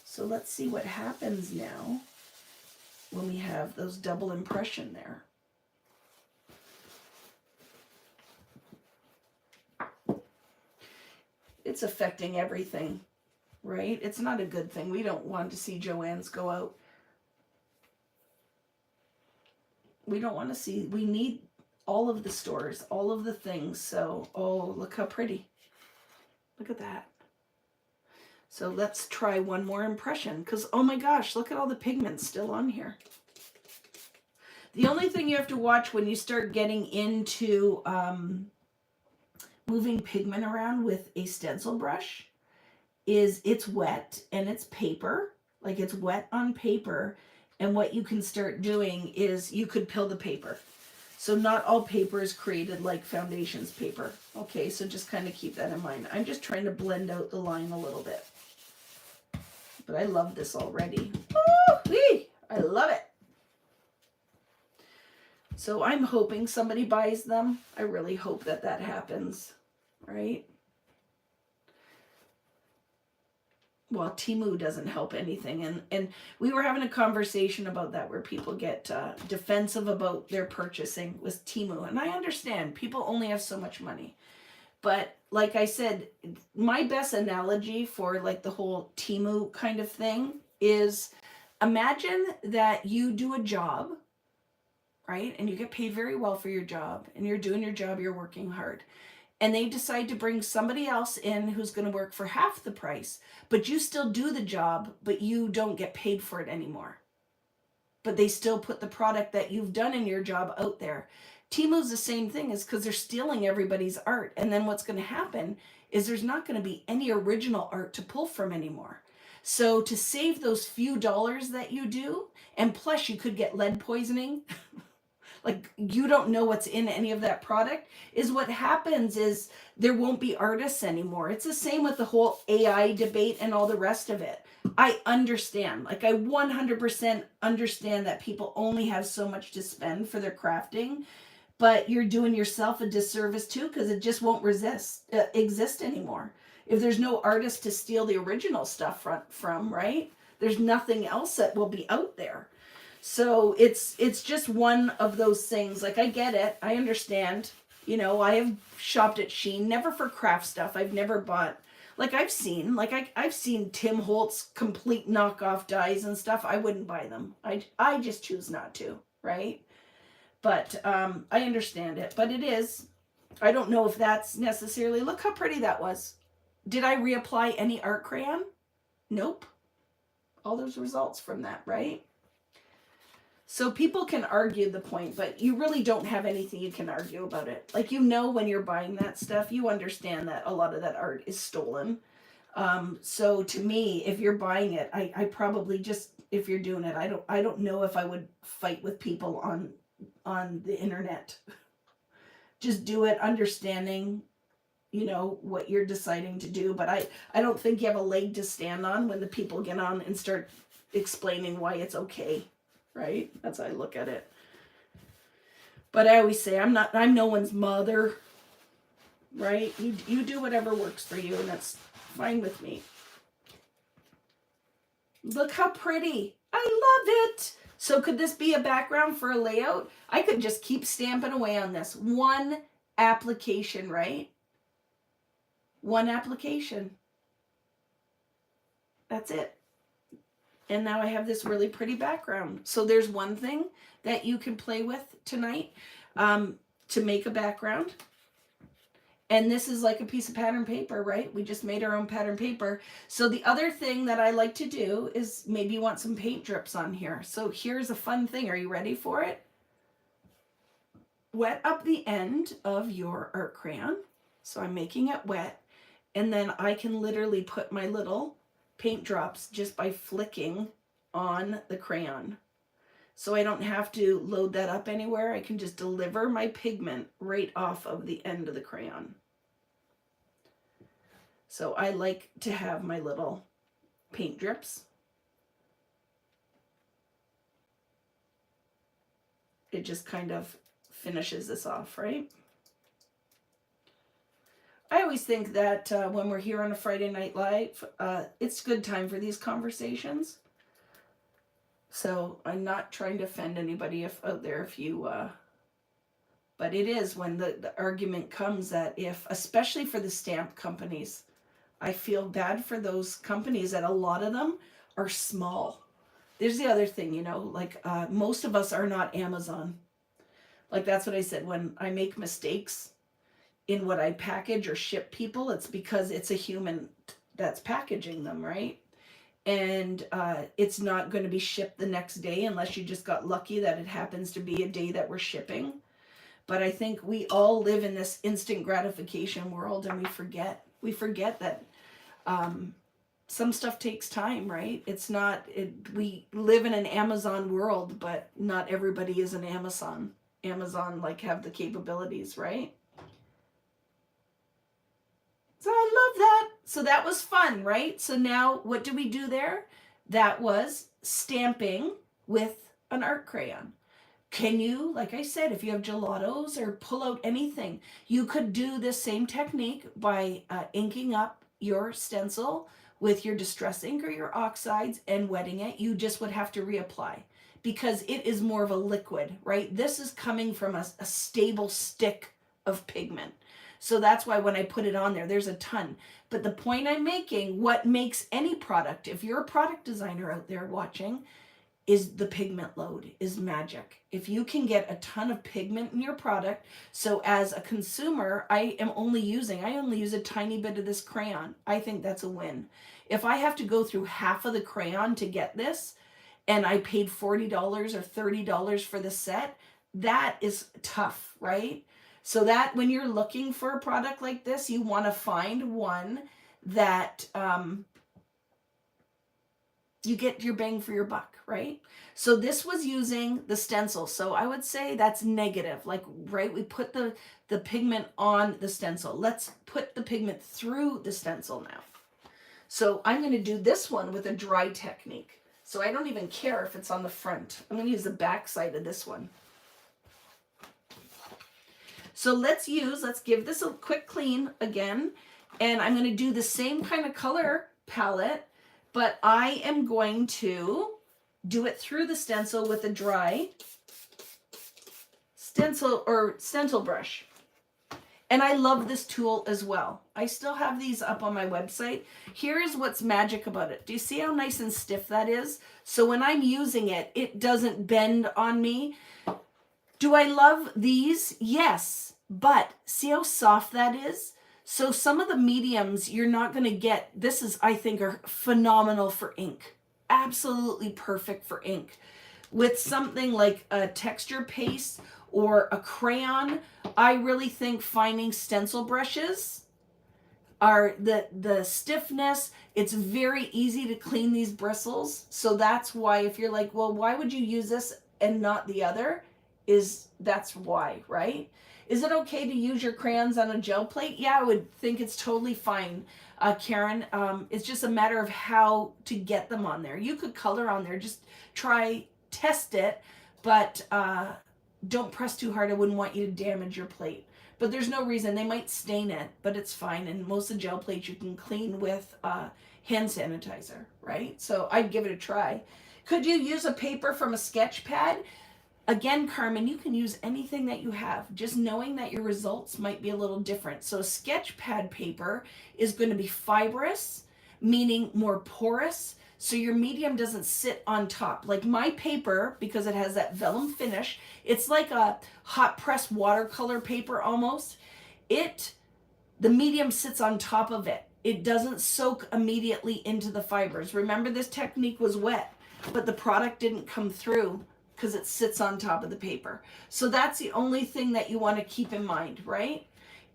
So let's see what happens now when we have those double impression there. It's affecting everything, right? It's not a good thing. We don't want to see Joann's go out. We don't want to see, we need all of the stores, all of the things. So, oh, look how pretty. Look at that. So let's try one more impression, because, oh my gosh, look at all the pigment still on here. The only thing you have to watch when you start getting into moving pigment around with a stencil brush is it's wet and it's paper, like it's wet on paper. And what you can start doing is you could peel the paper. So not all paper is created like foundations paper. Okay, so just kind of keep that in mind. I'm just trying to blend out the line a little bit. But I love this already. Woo-wee! I love it. So I'm hoping somebody buys them. I really hope that that happens, right? well, Temu doesn't help anything. And we were having a conversation about that where people get defensive about their purchasing with Temu. And I understand people only have so much money. But like I said, my best analogy for like the whole Temu kind of thing is, imagine that you do a job, right? And you get paid very well for your job, and you're doing your job, you're working hard. And they decide to bring somebody else in who's going to work for half the price, but you still do the job, but you don't get paid for it anymore. But they still put the product that you've done in your job out there. Temu's the same thing, is because they're stealing everybody's art. And then what's going to happen is there's not going to be any original art to pull from anymore. So to save those few dollars that you do, and plus you could get lead poisoning, like you don't know what's in any of that product, is what happens is there won't be artists anymore. It's the same with the whole AI debate and all the rest of it. I understand, like I 100% understand that people only have so much to spend for their crafting, but you're doing yourself a disservice too, because it just won't exist anymore. If there's no artist to steal the original stuff from, right? There's nothing else that will be out there. So it's just one of those things. Like I get it, I understand. You know, I have shopped at Shein, never for craft stuff. I've never bought, like I've seen Tim Holtz complete knockoff dies and stuff. I wouldn't buy them. I just choose not to, right? But I understand it. But it is, I don't know if that's necessarily, look how pretty that was. Did I reapply any art crayon? Nope. All those results from that, right? So people can argue the point, but you really don't have anything you can argue about it. Like, you know, when you're buying that stuff, you understand that a lot of that art is stolen. So to me, if you're buying it, I probably just, if you're doing it, I don't know if I would fight with people on the internet. Just do it understanding, you know, what you're deciding to do. But I don't think you have a leg to stand on when the people get on and start explaining why it's okay. Right? That's how I look at it. But I always say, I'm no one's mother, right? You do whatever works for you, and that's fine with me. Look how pretty. I love it. So could this be a background for a layout? I could just keep stamping away on this. One application, right? One application. That's it. And now I have this really pretty background. So there's one thing that you can play with tonight to make a background. And this is like a piece of pattern paper, right? We just made our own pattern paper. So the other thing that I like to do is maybe you want some paint drips on here. So here's a fun thing. Are you ready for it? Wet up the end of your art crayon. So I'm making it wet. And then I can literally put my little paint drops just by flicking on the crayon. So I don't have to load that up anywhere. I can just deliver my pigment right off of the end of the crayon. So I like to have my little paint drips. It just kind of finishes this off, right? I always think that when we're here on a Friday Night Live, it's a good time for these conversations. So I'm not trying to offend anybody out there if you, but it is when the argument comes that if, especially for the stamp companies, I feel bad for those companies that a lot of them are small. There's the other thing, you know, like most of us are not Amazon. Like that's what I said, when I make mistakes in what I package or ship people, it's because it's a human that's packaging them, right? And it's not going to be shipped the next day unless you just got lucky that it happens to be a day that we're shipping. But I think we all live in this instant gratification world, and we forget that some stuff takes time, right? It's not, we live in an Amazon world, but not everybody is an Amazon like have the capabilities, right? So I love that. So that was fun, right? So now what do we do there? That was stamping with an art crayon. Can you, like I said, if you have gelatos or pull out anything, you could do this same technique by inking up your stencil with your distress ink or your oxides and wetting it, you just would have to reapply because it is more of a liquid, right? This is coming from a stable stick of pigment. So that's why when I put it on there, there's a ton. But the point I'm making, what makes any product, if you're a product designer out there watching, is the pigment load, is magic. If you can get a ton of pigment in your product, so as a consumer, I only use a tiny bit of this crayon. I think that's a win. If I have to go through half of the crayon to get this, and I paid $40 or $30 for the set, that is tough, right? So that when you're looking for a product like this, you want to find one that you get your bang for your buck, right? So this was using the stencil. So I would say that's negative. Like, right, we put the pigment on the stencil. Let's put the pigment through the stencil now. So I'm going to do this one with a dry technique. So I don't even care if it's on the front. I'm going to use the back side of this one. So let's give this a quick clean again. And I'm going to do the same kind of color palette, but I am going to do it through the stencil with a dry stencil brush. And I love this tool as well. I still have these up on my website. Here's what's magic about it. Do you see how nice and stiff that is? So when I'm using it, it doesn't bend on me. Do I love these? Yes. But see how soft that is? So some of the mediums you're not going to get. This is, I think, are phenomenal for ink. Absolutely perfect for ink. With something like a texture paste or a crayon, I really think finding stencil brushes are the stiffness. It's very easy to clean these bristles. So that's why if you're like, well, why would you use this and not the other? That's why, right? Is it okay to use your crayons on a gel plate? Yeah, I would think it's totally fine, Karen. It's just a matter of how to get them on there. You could color on there. Just test it, but don't press too hard. I wouldn't want you to damage your plate. But there's no reason. They might stain it, but it's fine. And most of the gel plates you can clean with hand sanitizer, right? So I'd give it a try. Could you use a paper from a sketch pad? Again, Carmen, you can use anything that you have, just knowing that your results might be a little different. So sketch pad paper is going to be fibrous, meaning more porous, so your medium doesn't sit on top. Like my paper, because it has that vellum finish, it's like a hot press watercolor paper almost. The medium sits on top of it. It doesn't soak immediately into the fibers. Remember, this technique was wet, but the product didn't come through because it sits on top of the paper. So that's the only thing that you want to keep in mind, right?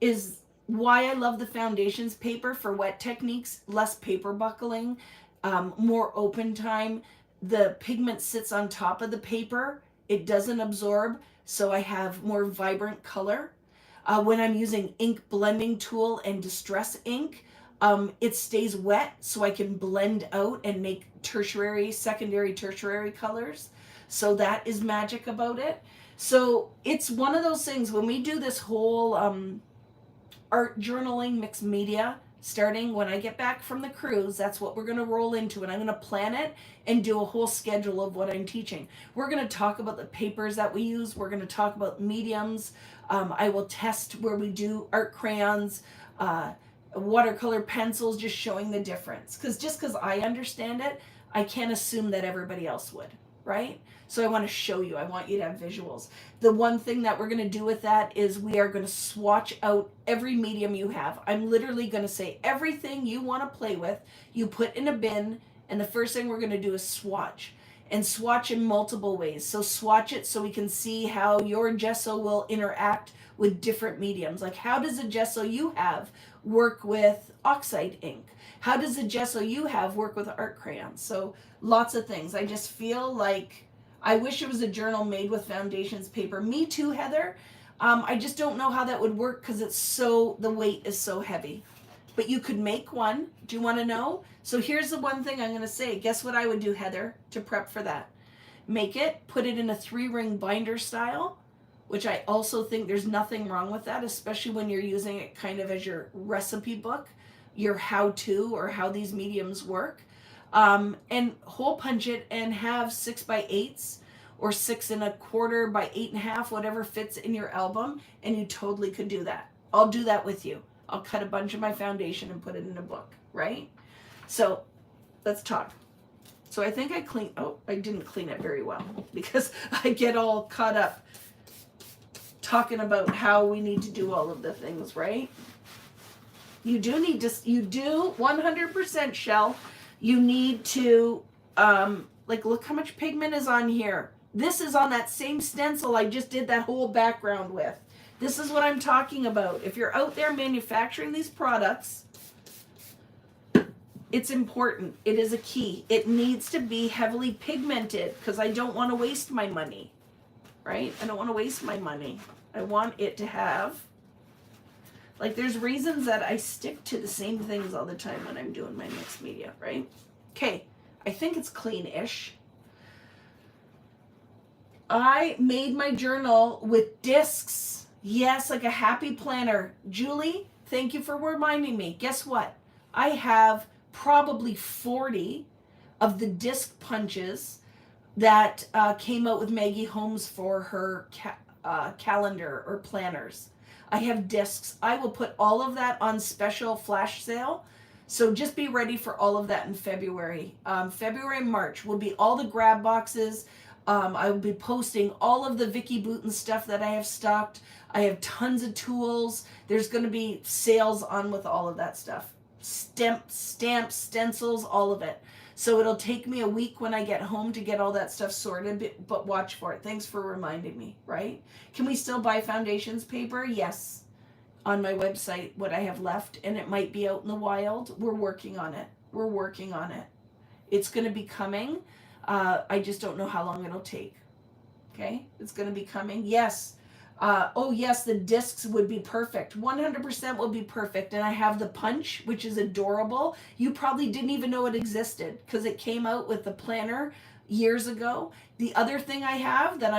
Is why I love the foundations paper for wet techniques, less paper buckling, more open time. The pigment sits on top of the paper. It doesn't absorb, so I have more vibrant color. When I'm using ink blending tool and distress ink, it stays wet so I can blend out and make secondary, tertiary colors. So that is magic about it. So it's one of those things when we do this whole art journaling mixed media, starting when I get back from the cruise, that's what we're going to roll into. And I'm going to plan it and do a whole schedule of what I'm teaching. We're going to talk about the papers that we use. We're going to talk about mediums. I will test where we do art crayons, watercolor pencils, just showing the difference. Because I understand it, I can't assume that everybody else would, right? So I want to show you. I want you to have visuals. The one thing that we're going to do with that is we are going to swatch out every medium you have. I'm literally going to say everything you want to play with, you put in a bin, and the first thing we're going to do is swatch. And swatch in multiple ways. So swatch it so we can see how your gesso will interact with different mediums. Like, how does the gesso you have work with oxide ink? How does the gesso you have work with art crayons? So lots of things. I just feel like I wish it was a journal made with foundations paper. Me too, Heather. I just don't know how that would work because the weight is so heavy. But you could make one. Do you want to know? So here's the one thing I'm going to say. Guess what I would do, Heather, to prep for that? Make it, put it in a 3-ring binder style, which I also think there's nothing wrong with that, especially when you're using it kind of as your recipe book. your how-to or how these mediums work, and hole punch it and have 6x8s or 6¼ by 8½, whatever fits in your album, and you totally could do that. I'll do that with you. I'll cut a bunch of my foundation and put it in a book, right? So let's talk. So I think I didn't clean it very well because I get all caught up talking about how we need to do all of the things, right? You do 100%, Shell. You need to, look how much pigment is on here. This is on that same stencil I just did that whole background with. This is what I'm talking about. If you're out there manufacturing these products, it's important. It is a key. It needs to be heavily pigmented because I don't want to waste my money, right? I don't want to waste my money. I want it to have, there's reasons that I stick to the same things all the time when I'm doing my mixed media, right? Okay, I think it's clean-ish. I made my journal with discs. Yes, like a happy planner. Julie, thank you for reminding me. Guess what? I have probably 40 of the disc punches that came out with Maggie Holmes for her calendar or planners. I have discs. I will put all of that on special flash sale. So just be ready for all of that in February. February and March will be all the grab boxes. I will be posting all of the Vicky Boutin stuff that I have stocked. I have tons of tools. There's going to be sales on with all of that stuff. Stamps, stencils, all of it. So it'll take me a week when I get home to get all that stuff sorted, but watch for it. Thanks for reminding me, right? Can we still buy foundations paper? Yes. On my website, what I have left, and it might be out in the wild. We're working on it. We're working on it. It's going to be coming. I just don't know how long it'll take. Okay? It's going to be coming. Yes. Yes, the discs would be perfect. 100% will be perfect. And I have the punch, which is adorable. You probably didn't even know it existed because it came out with the planner years ago. The other thing I have that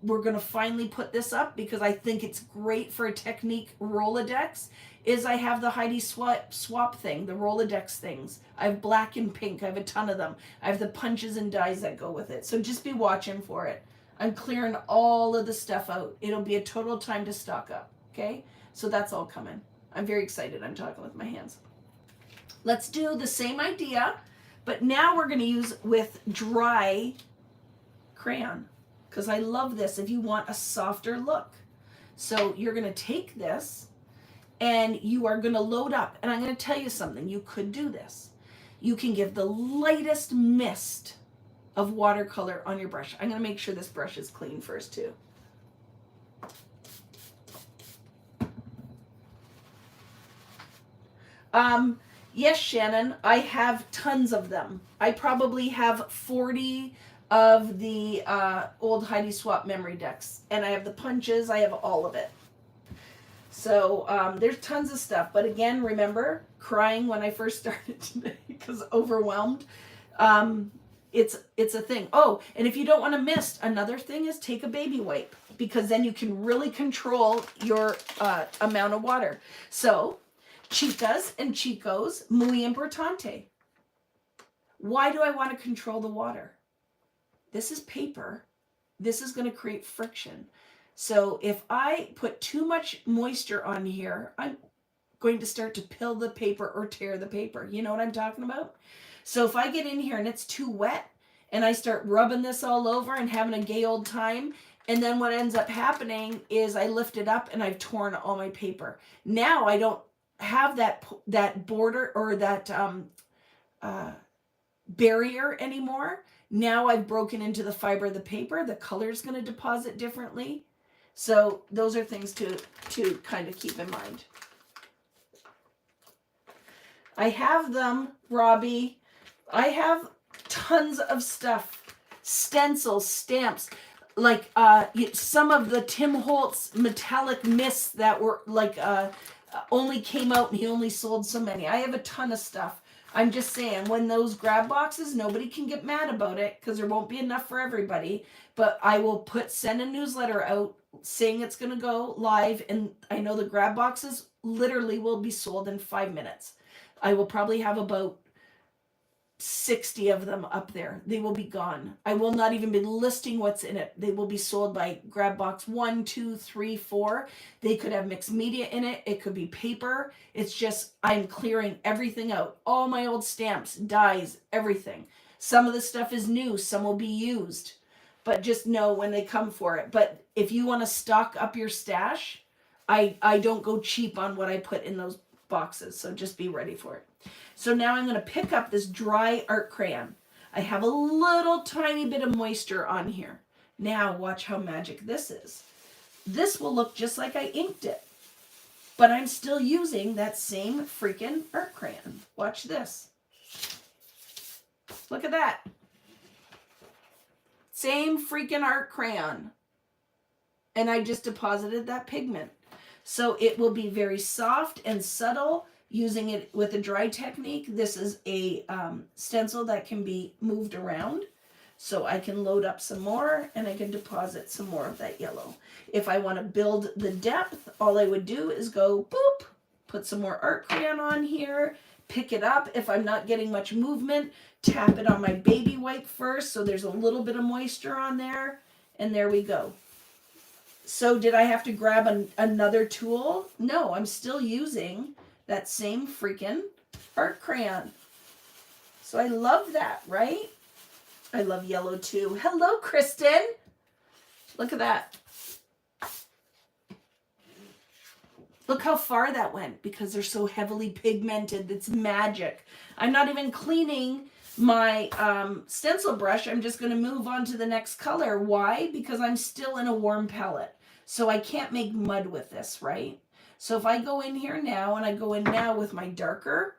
we're going to finally put this up because I think it's great for a technique Rolodex, is I have the Heidi swap thing, the Rolodex things. I have black and pink. I have a ton of them. I have the punches and dies that go with it. So just be watching for it. I'm clearing all of the stuff out. It'll be a total time to stock up, okay? So that's all coming. I'm very excited. I'm talking with my hands. Let's do the same idea, but now we're going to use with dry crayon because I love this if you want a softer look. So you're going to take this and you are going to load up. And I'm going to tell you something. You could do this. You can give the lightest mist of watercolor on your brush. I'm going to make sure this brush is clean first too. Yes, Shannon, I have tons of them. I probably have 40 of the old Heidi Swap memory decks. And I have the punches, I have all of it. So there's tons of stuff. But again, remember, crying when I first started today because overwhelmed. It's a thing. Oh, and if you don't want to mist, another thing is take a baby wipe because then you can really control your amount of water. So, chicas and chicos, muy importante. Why do I want to control the water? This is paper. This is going to create friction. So if I put too much moisture on here, I'm going to start to pill the paper or tear the paper. You know what I'm talking about? So if I get in here and it's too wet and I start rubbing this all over and having a gay old time, and then what ends up happening is I lift it up and I've torn all my paper. Now I don't have that border or that barrier anymore. Now I've broken into the fiber of the paper. The color is going to deposit differently. So those are things to kind of keep in mind. I have them, Robbie. I have tons of stuff. Stencils, stamps, like some of the Tim Holtz metallic mists that were like only came out and he only sold so many. I have a ton of stuff. I'm just saying, when those grab boxes, nobody can get mad about it because there won't be enough for everybody. But I will send a newsletter out saying it's going to go live. And I know the grab boxes literally will be sold in 5 minutes. I will probably have about 60 of them up there. They will be gone. I will not even be listing what's in it. They will be sold by grab box 1, 2, 3, 4. They could have mixed media in it. It could be paper. It's just, I'm clearing everything out. All my old stamps, dies, everything. Some of the stuff is new. Some will be used. But just know when they come for it. But if you want to stock up your stash, I don't go cheap on what I put in those boxes. So just be ready for it. So now I'm going to pick up this dry art crayon. I have a little tiny bit of moisture on here. Now watch how magic this is. This will look just like I inked it. But I'm still using that same freaking art crayon. Watch this. Look at that. Same freaking art crayon. And I just deposited that pigment. So it will be very soft and subtle. Using it with a dry technique. This is a stencil that can be moved around. So I can load up some more and I can deposit some more of that yellow. If I want to build the depth, all I would do is go boop, put some more art crayon on here, pick it up. If I'm not getting much movement, tap it on my baby wipe first so there's a little bit of moisture on there. And there we go. So did I have to grab another tool? No, I'm still using that same freaking art crayon. So I love that, right? I love yellow too. Hello, Kristen. Look at that. Look how far that went because they're so heavily pigmented. It's magic. I'm not even cleaning my stencil brush. I'm just going to move on to the next color. Why? Because I'm still in a warm palette. So I can't make mud with this, right? So if I go in here now, and I go in now with my darker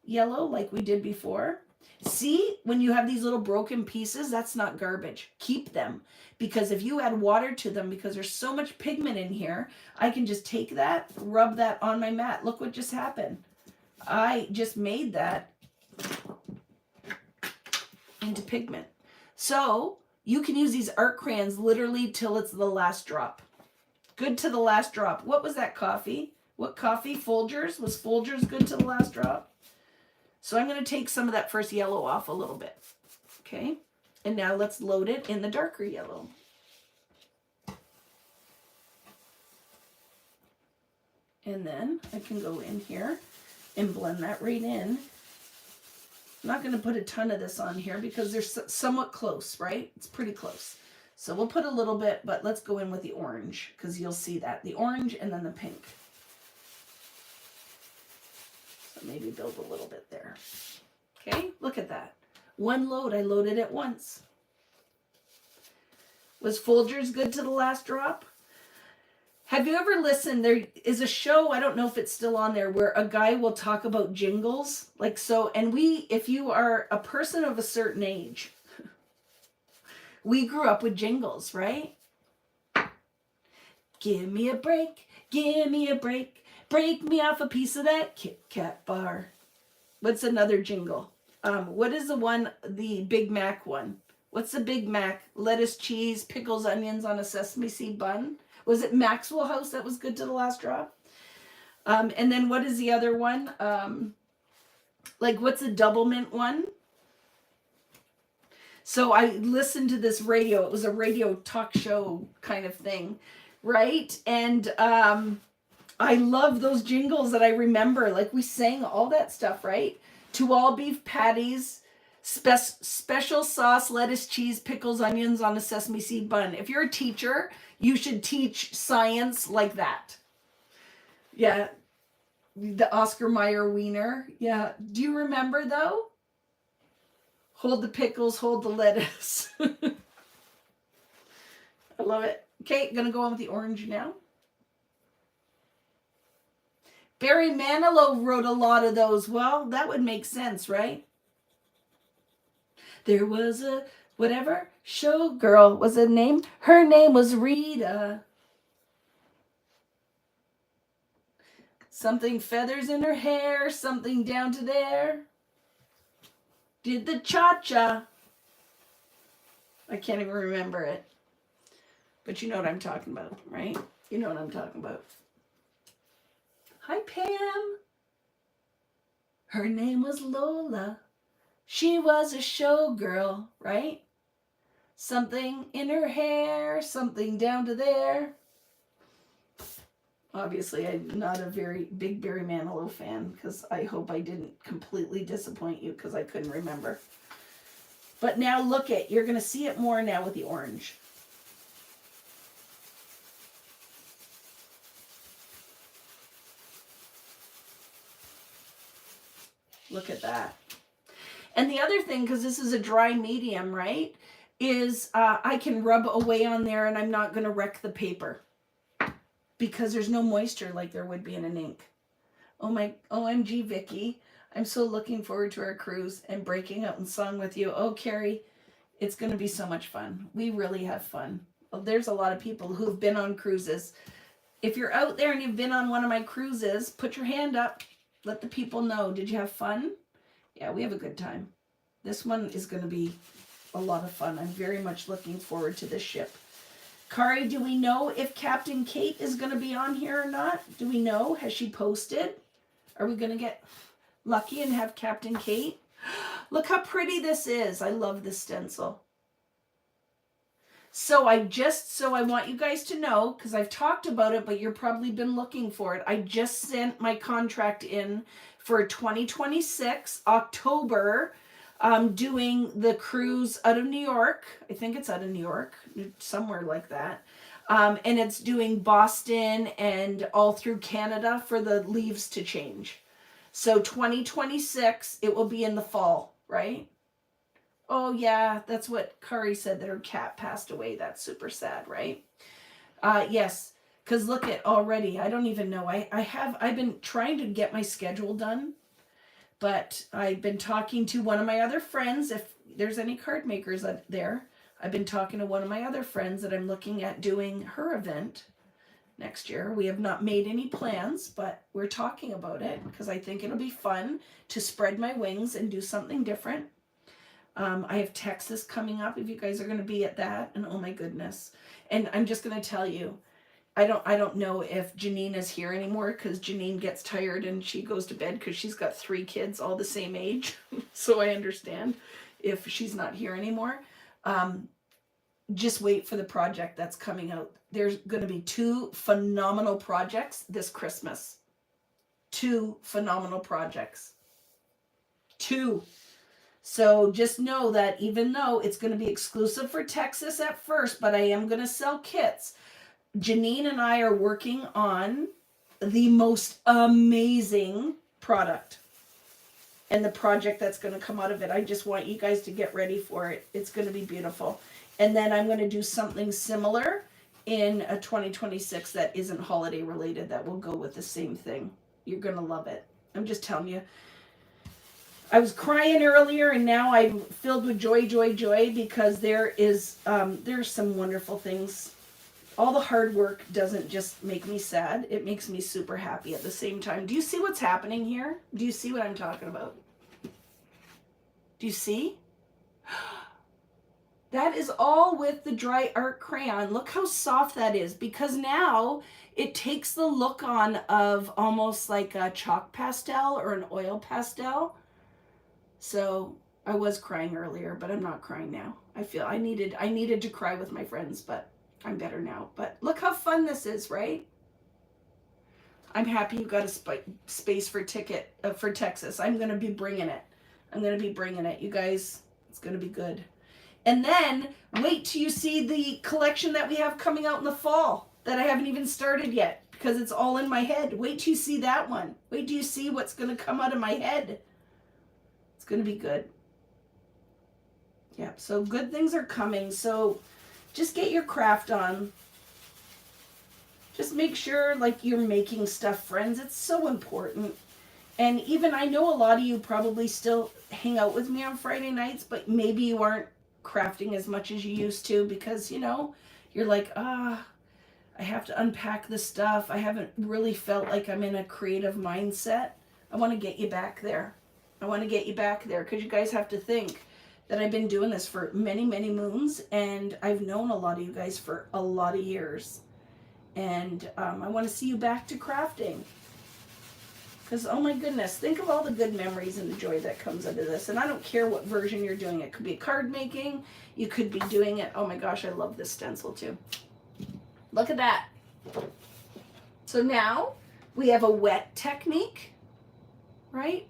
yellow like we did before, see, when you have these little broken pieces, that's not garbage. Keep them. Because if you add water to them, because there's so much pigment in here, I can just take that, rub that on my mat. Look what just happened. I just made that into pigment. So you can use these art crayons literally till it's the last drop. Good to the last drop. What was that coffee? What coffee? Folgers? Was Folgers good to the last drop? So I'm going to take some of that first yellow off a little bit. Okay. And now let's load it in the darker yellow. And then I can go in here and blend that right in. I'm not going to put a ton of this on here because they're somewhat close, right? It's pretty close. So we'll put a little bit, but let's go in with the orange because you'll see that. The orange and then the pink. So maybe build a little bit there. Okay, look at that. One load, I loaded it once. Was Folgers good to the last drop? Have you ever listened? There is a show, I don't know if it's still on there, where a guy will talk about jingles. Like so, and if you are a person of a certain age, we grew up with jingles, right? Give me a break, break me off a piece of that Kit Kat bar. What's another jingle? What is the one, the Big Mac one? What's the Big Mac? Lettuce, cheese, pickles, onions on a sesame seed bun. Was it Maxwell House that was good to the last drop? And then what is the other one? Like what's the double mint one? So I listened to this radio. It was a radio talk show kind of thing, right? And I love those jingles that I remember. Like we sang all that stuff, right? To all beef patties, special sauce, lettuce, cheese, pickles, onions on a sesame seed bun. If you're a teacher, you should teach science like that. Yeah. The Oscar Mayer wiener. Yeah. Do you remember though? Hold the pickles, hold the lettuce. I love it. Okay, gonna go on with the orange now. Barry Manilow wrote a lot of those. Well, that would make sense, right? There was a whatever showgirl was her name. Her name was Rita. Something feathers in her hair, something down to there. Did the cha-cha. I can't even remember it. But you know what I'm talking about, right? You know what I'm talking about. Hi, Pam. Her name was Lola. She was a showgirl, right? Something in her hair, something down to there. Obviously, I'm not a very big Barry Manilow fan because I hope I didn't completely disappoint you because I couldn't remember. But now look at, you're going to see it more now with the orange. Look at that. And the other thing, because this is a dry medium, right, is I can rub away on there and I'm not going to wreck the paper because there's no moisture like there would be in an ink. Oh my, OMG, Vicky. I'm so looking forward to our cruise and breaking out in song with you. Oh, Carrie, it's going to be so much fun. We really have fun. Well, there's a lot of people who've been on cruises. If you're out there and you've been on one of my cruises, put your hand up. Let the people know. Did you have fun? Yeah, we have a good time. This one is going to be a lot of fun. I'm very much looking forward to this ship. Kari, do we know if Captain Kate is going to be on here or not? Do we know? Has she posted? Are we going to get lucky and have Captain Kate? Look how pretty this is. I love this stencil. So I want you guys to know, because I've talked about it, but you've probably been looking for it. I just sent my contract in for 2026, October, doing the cruise out of New York. I think it's out of New York, somewhere like that. And it's doing Boston and all through Canada for the leaves to change. So 2026, it will be in the fall, right? Oh yeah, that's what Kari said, that her cat passed away. That's super sad, right? Yes, because look at already, I don't even know. I've been trying to get my schedule done, but I've been talking to one of my other friends. If there's any card makers out there, I've been talking to one of my other friends that I'm looking at doing her event next year. We have not made any plans, but we're talking about it because I think it'll be fun to spread my wings and do something different. I have Texas coming up if you guys are going to be at that, and oh my goodness. And I'm just going to tell you, I don't know if Janine is here anymore because Janine gets tired and she goes to bed because she's got 3 kids all the same age. So I understand if she's not here anymore. Just wait for the project that's coming out. There's going to be 2 phenomenal projects this Christmas. 2 phenomenal projects. 2. So just know that even though it's going to be exclusive for Texas at first, but I am going to sell kits. Janine and I are working on the most amazing product and the project that's going to come out of it. I just want you guys to get ready for it. It's going to be beautiful. And then I'm going to do something similar in a 2026 that isn't holiday related that will go with the same thing. You're going to love it. I'm just telling you. I was crying earlier and now I'm filled with joy, joy, joy because there's some wonderful things. All the hard work doesn't just make me sad. It makes me super happy at the same time. Do you see what's happening here? Do you see what I'm talking about? Do you see? That is all with the dry art crayon. Look how soft that is because now it takes the look on of almost like a chalk pastel or an oil pastel. So I was crying earlier, but I'm not crying now. I feel I needed to cry with my friends, but I'm better now. But look how fun this is, right? I'm happy you got a space for ticket for Texas. I'm going to be bringing it. I'm going to be bringing it. You guys, it's going to be good. And then wait till you see the collection that we have coming out in the fall that I haven't even started yet because it's all in my head. Wait till you see that one. Wait till you see what's going to come out of my head. It's going to be good. Yeah, so good things are coming. So just get your craft on. Just make sure like you're making stuff, friends. It's so important. And even I know a lot of you probably still hang out with me on Friday nights, but maybe you aren't crafting as much as you used to because, you know, you're like, I have to unpack the stuff. I haven't really felt like I'm in a creative mindset. I want to get you back there. I want to get you back there because you guys have to think that I've been doing this for many, many moons and I've known a lot of you guys for a lot of years. And I want to see you back to crafting. Because, oh my goodness, think of all the good memories and the joy that comes out of this. And I don't care what version you're doing. It could be card making. You could be doing it. Oh my gosh, I love this stencil too. Look at that. So now we have a wet technique, right?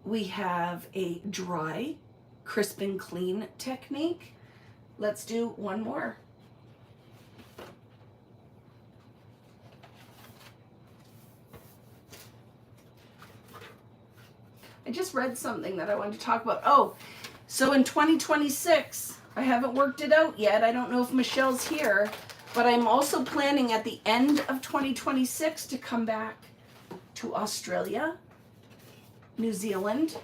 We have a dry, crisp and clean technique. Let's do one more. I just read something that I wanted to talk about. Oh, so in 2026, I haven't worked it out yet. I don't know if Michelle's here, but I'm also planning at the end of 2026 to come back to Australia, New Zealand.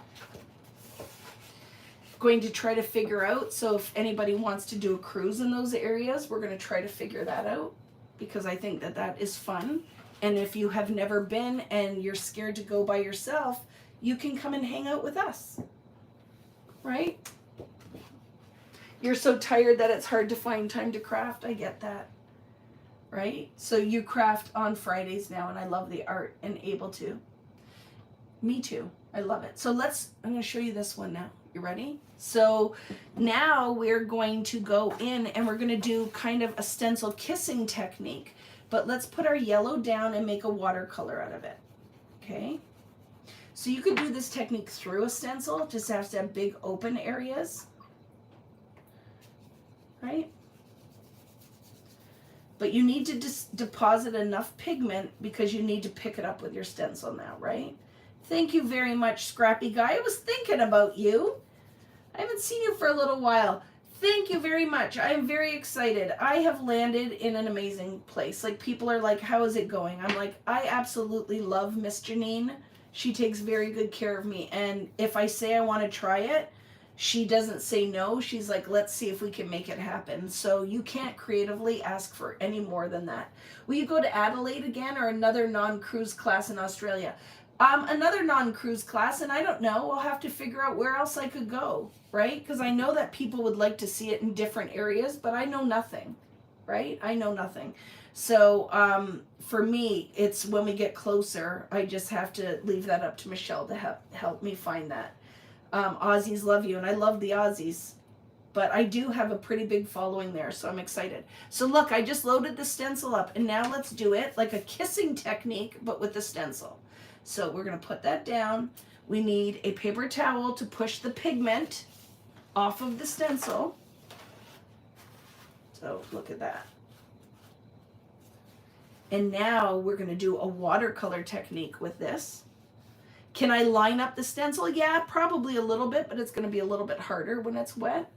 Going to try to figure out, so if anybody wants to do a cruise in those areas, we're going to try to figure that out, because I think that that is fun. And if you have never been and you're scared to go by yourself, you can come and hang out with us, right? You're so tired that it's hard to find time to craft. I get that, right? So you craft on Fridays now, and I love the art and able to. Me too. I love it. So I'm going to show you this one now. You ready? So now we're going to go in and we're going to do kind of a stencil kissing technique, but let's put our yellow down and make a watercolor out of it. Okay. So you could do this technique through a stencil, just has to have big open areas, right? But you need to deposit enough pigment because you need to pick it up with your stencil now, right? Thank you very much, Scrappy Guy. I was thinking about you. I haven't seen you for a little while. Thank you very much. I am very excited. I have landed in an amazing place. Like, people are like, how is it going? I'm like, I absolutely love Miss Janine. She takes very good care of me. And if I say I want to try it, she doesn't say no. She's like, let's see if we can make it happen. So you can't creatively ask for any more than that. Will you go to Adelaide again, or another non-cruise class in Australia? Another non-cruise class, and I don't know. We'll have to figure out where else I could go, right? Because I know that people would like to see it in different areas, but I know nothing, right? I know nothing. So for me, it's when we get closer, I just have to leave that up to Michelle to help me find that. Aussies love you, and I love the Aussies, but I do have a pretty big following there, so I'm excited. So look, I just loaded the stencil up, and now let's do it like a kissing technique, but with the stencil. So we're going to put that down. We need a paper towel to push the pigment off of the stencil. So look at that. And now we're going to do a watercolor technique with this. Can I line up the stencil? Yeah, probably a little bit, but it's going to be a little bit harder when it's wet.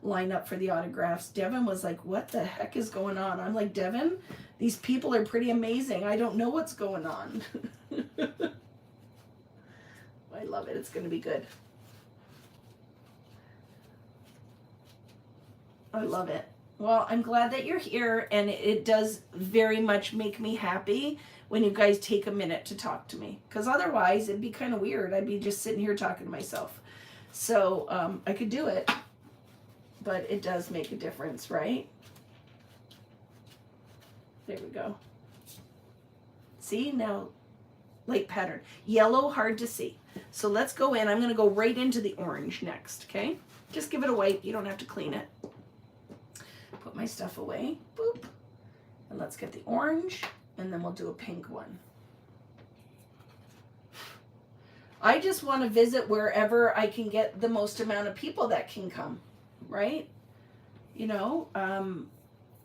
Line up for the autographs. Devin was like, what the heck is going on? I'm like, Devin, these people are pretty amazing. I don't know what's going on. I love it. It's going to be good. I love it. Well, I'm glad that you're here, and it does very much make me happy when you guys take a minute to talk to me, because otherwise it'd be kind of weird. I'd be just sitting here talking to myself. So I could do it, but it does make a difference, right? There we go. See, now light pattern. Yellow, hard to see. So let's go in. I'm going to go right into the orange next, okay? Just give it a wipe. You don't have to clean it. Put my stuff away. Boop. And let's get the orange, and then we'll do a pink one. I just want to visit wherever I can get the most amount of people that can come, right? You know,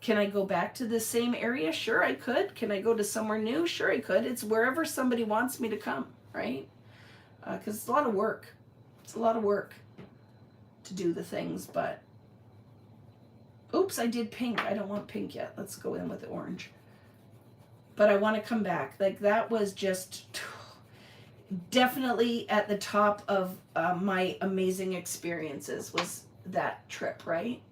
can I go back to the same area? Sure, I could. Can I go to somewhere new? Sure, I could. It's wherever somebody wants me to come, right? Because it's a lot of work. It's a lot of work to do the things, but oops, I did pink. I don't want pink yet. Let's go in with the orange. But I want to come back. Like, that was just definitely at the top of my amazing experiences, was that trip, right?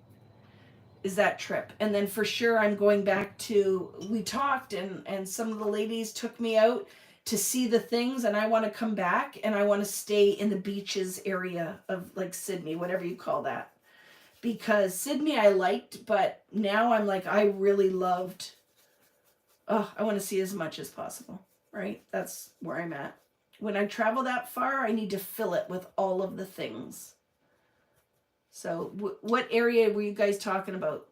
Is that trip. And then for sure I'm going back to, we talked and some of the ladies took me out to see the things, and I want to come back and I want to stay in the beaches area of, like, Sydney, whatever you call that. Because Sydney I liked, but now I'm like, I really loved Oh, I want to see as much as possible, right? That's where I'm at. When I travel that far, I need to fill it with all of the things. So what area were you guys talking about?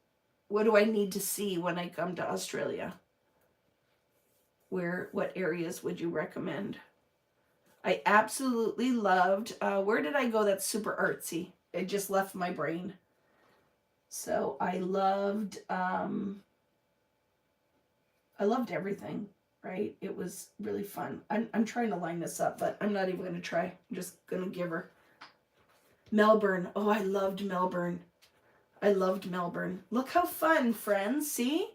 What do I need to see when I come to Australia? What areas would you recommend? I absolutely loved, where did I go that's super artsy? It just left my brain. So I loved everything, right? It was really fun. I'm trying to line this up, but I'm not even going to try. I'm just going to give her. Melbourne. Oh, I loved Melbourne. I loved Melbourne. Look how fun, friends. See?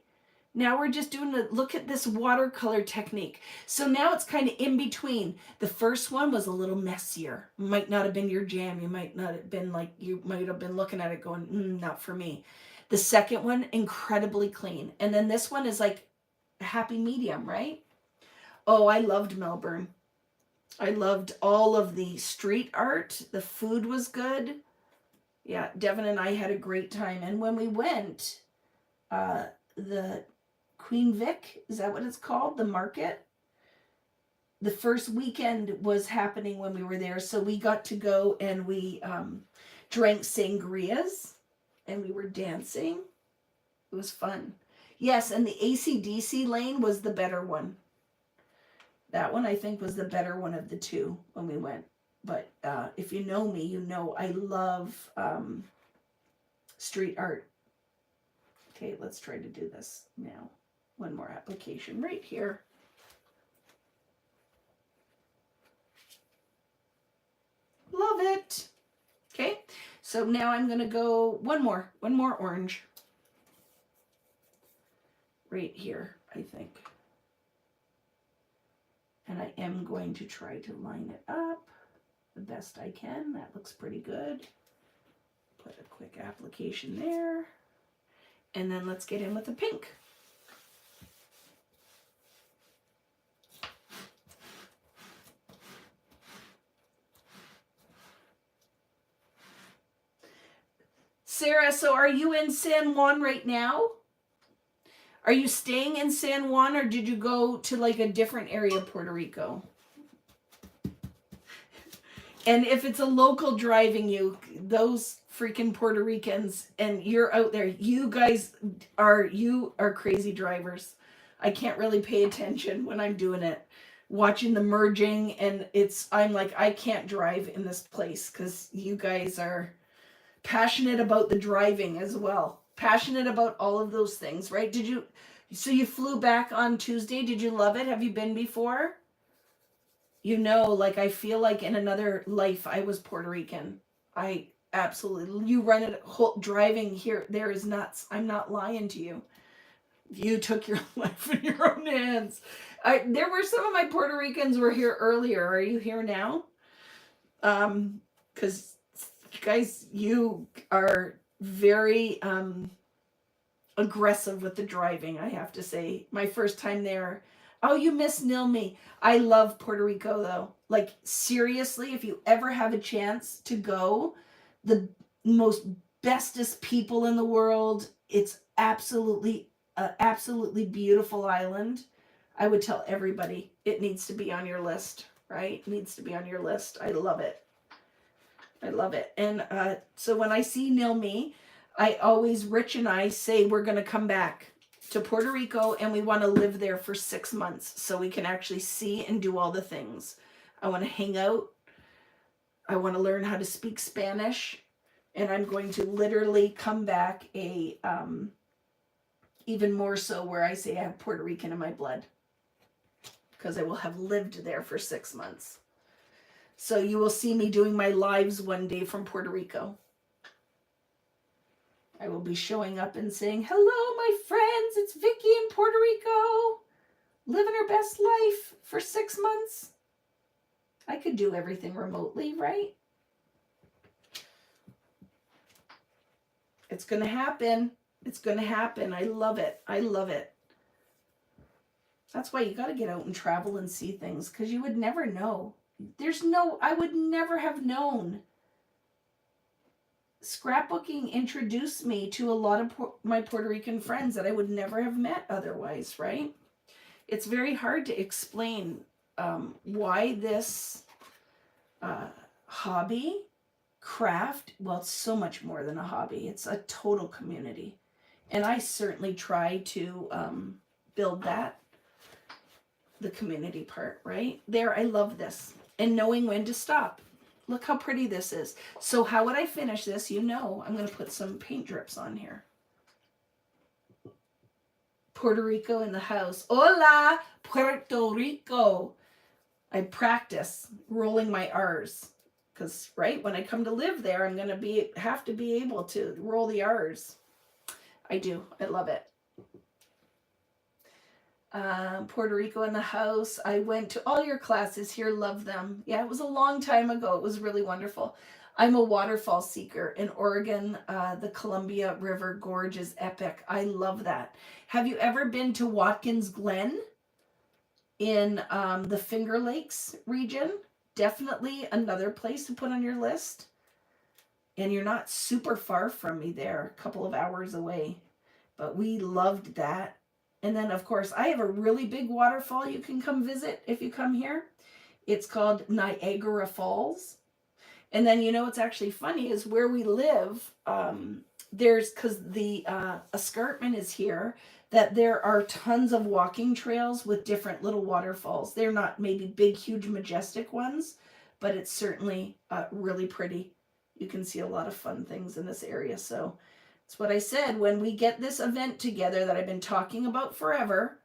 Now we're just doing a look at this watercolor technique. So now it's kind of in between. The first one was a little messier. Might not have been your jam. You might not have been like, you might have been looking at it going, not for me. The second one, incredibly clean. And then this one is like a happy medium, right? Oh, I loved Melbourne. I loved all of the street art. The food was good. Yeah, Devin and I had a great time. And when we went, the Queen Vic, is that what it's called? The market? The first weekend was happening when we were there. So we got to go and we drank sangrias and we were dancing. It was fun. Yes, and the AC/DC lane was the better one. That one, I think, was the better one of the two when we went. But if you know me, you know I love street art. Okay, let's try to do this now. One more application right here. Love it. Okay, so now I'm going to go one more orange. Right here, I think. And I am going to try to line it up the best I can. That looks pretty good. Put a quick application there. And then let's get in with the pink. Sarah, so are you in San Juan right now? Are you staying in San Juan, or did you go to like a different area of Puerto Rico? And if it's a local driving you, those freaking Puerto Ricans, and you're out there, you are crazy drivers. I can't really pay attention when I'm doing it. Watching the merging, and I'm like, I can't drive in this place because you guys are passionate about the driving as well. Passionate about all of those things, right? So you flew back on Tuesday. Did you love it? Have you been before? You know, like I feel like in another life I was Puerto Rican. I absolutely, you run it, driving here, there is nuts. I'm not lying to you. You took your life in your own hands. There were some of my Puerto Ricans were here earlier. Are you here now? Because guys, you are very aggressive with the driving, I have to say. My first time there. Oh, you miss Nilmi. I love Puerto Rico, though. Like, seriously, if you ever have a chance to go, the most bestest people in the world. It's absolutely beautiful island. I would tell everybody it needs to be on your list, right? It needs to be on your list. I love it. I love it. And so when I see Nilmi, Rich and I say we're going to come back to Puerto Rico and we want to live there for 6 months so we can actually see and do all the things. I want to hang out. I want to learn how to speak Spanish. And I'm going to literally come back even more so where I say I have Puerto Rican in my blood. Because I will have lived there for 6 months. So you will see me doing my lives one day from Puerto Rico. I will be showing up and saying, hello, my friends, it's Vicky in Puerto Rico, living her best life for 6 months. I could do everything remotely, right? It's going to happen. It's going to happen. I love it. I love it. That's why you got to get out and travel and see things, because you would never know. I would never have known. Scrapbooking introduced me to a lot of my Puerto Rican friends that I would never have met otherwise, right? it's very hard to explain why this hobby, craft, well, it's so much more than a hobby. It's a total community. And I certainly try to build that, the community part, right? There, I love this. And knowing when to stop. Look how pretty this is. So how would I finish this? You know, I'm going to put some paint drips on here. Puerto Rico in the house. Hola, Puerto Rico. I practice rolling my R's. Because, right, when I come to live there, I'm going to have to be able to roll the R's. I do. I love it. Puerto Rico in the house. I went to all your classes here. Love them. Yeah, it was a long time ago. It was really wonderful. I'm a waterfall seeker in Oregon. The Columbia River Gorge is epic. I love that. Have you ever been to Watkins Glen in the Finger Lakes region? Definitely another place to put on your list. And you're not super far from me there, a couple of hours away. But we loved that. And then, of course, I have a really big waterfall you can come visit if you come here. It's called Niagara Falls. And then, you know, what's actually funny is where we live, because the escarpment is here, that there are tons of walking trails with different little waterfalls. They're not maybe big, huge, majestic ones, but it's certainly really pretty. You can see a lot of fun things in this area. So it's what I said, when we get this event together that I've been talking about forever.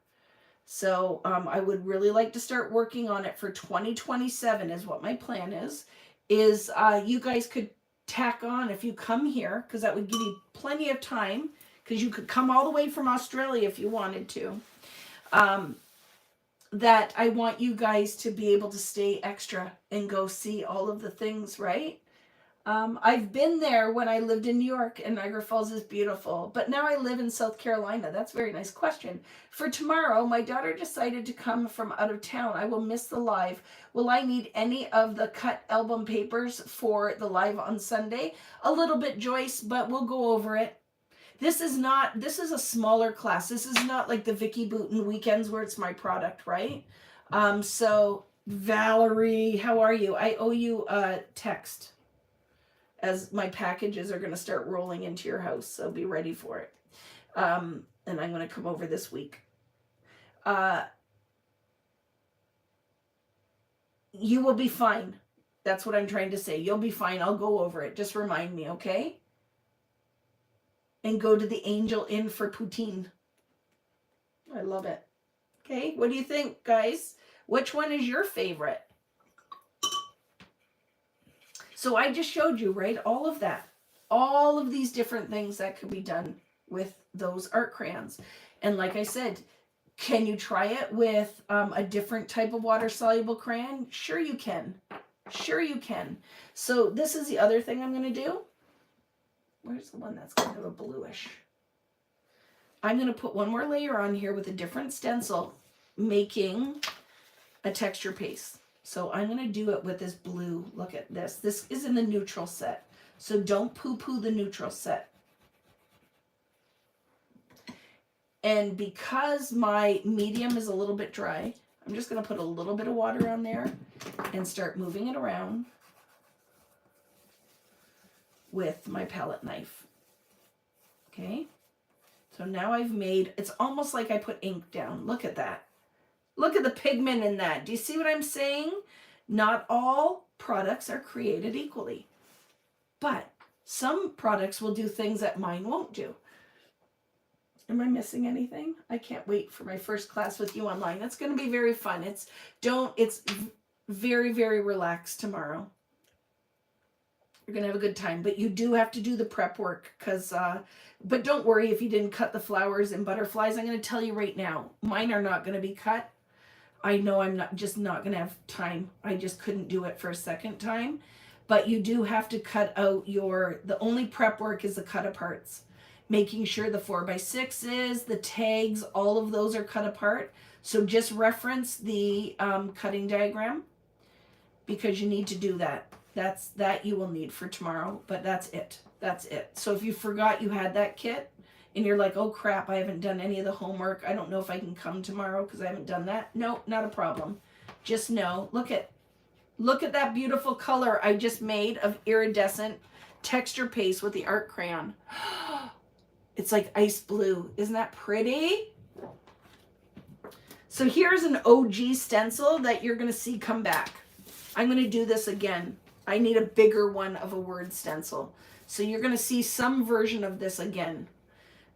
So I would really like to start working on it for 2027 is what my plan is you guys could tack on if you come here, because that would give you plenty of time, because you could come all the way from Australia if you wanted to. That I want you guys to be able to stay extra and go see all of the things, right? I've been there when I lived in New York, and Niagara Falls is beautiful. But now I live in South Carolina. That's a very nice question. For tomorrow, my daughter decided to come from out of town. I will miss the live. Will I need any of the cut album papers for the live on Sunday? A little bit, Joyce, but we'll go over it. This is a smaller class. This is not like the Vicky Booten weekends where it's my product, right? So Valerie, how are you? I owe you a text, as my packages are going to start rolling into your house, so be ready for it. And I'm going to come over this week. You will be fine. That's what I'm trying to say. You'll be fine. I'll go over it. Just remind me, okay? And go to the Angel Inn for poutine. I love it. Okay, what do you think, guys? Which one is your favorite? So I just showed you, right, all of that. All of these different things that could be done with those art crayons. And like I said, can you try it with a different type of water-soluble crayon? Sure you can. Sure you can. So this is the other thing I'm going to do. Where's the one that's kind of a bluish? I'm going to put one more layer on here with a different stencil, making a texture paste. So I'm going to do it with this blue. Look at this. This is in the neutral set. So don't poo-poo the neutral set. And because my medium is a little bit dry, I'm just going to put a little bit of water on there and start moving it around with my palette knife. Okay. So now I've made, it's almost like I put ink down. Look at that. Look at the pigment in that. Do you see what I'm saying? Not all products are created equally, but some products will do things that mine won't do. Am I missing anything? I can't wait for my first class with you online. That's going to be very fun. It's very, very relaxed tomorrow. You're going to have a good time, but you do have to do the prep work but don't worry if you didn't cut the flowers and butterflies. I'm going to tell you right now, mine are not going to be cut. I know I'm not going to have time. I just couldn't do it for a second time, but you do have to cut out the only prep work is the cut aparts, making sure the 4x6s, the tags, all of those are cut apart. So just reference the cutting diagram because you need to do that. That you will need for tomorrow, but that's it. That's it. So if you forgot you had that kit, and you're like, oh crap, I haven't done any of the homework. I don't know if I can come tomorrow because I haven't done that. No, not a problem. Just know, look at that beautiful color I just made of iridescent texture paste with the art crayon. It's like ice blue. Isn't that pretty? So here's an OG stencil that you're going to see come back. I'm going to do this again. I need a bigger one of a word stencil. So you're going to see some version of this again.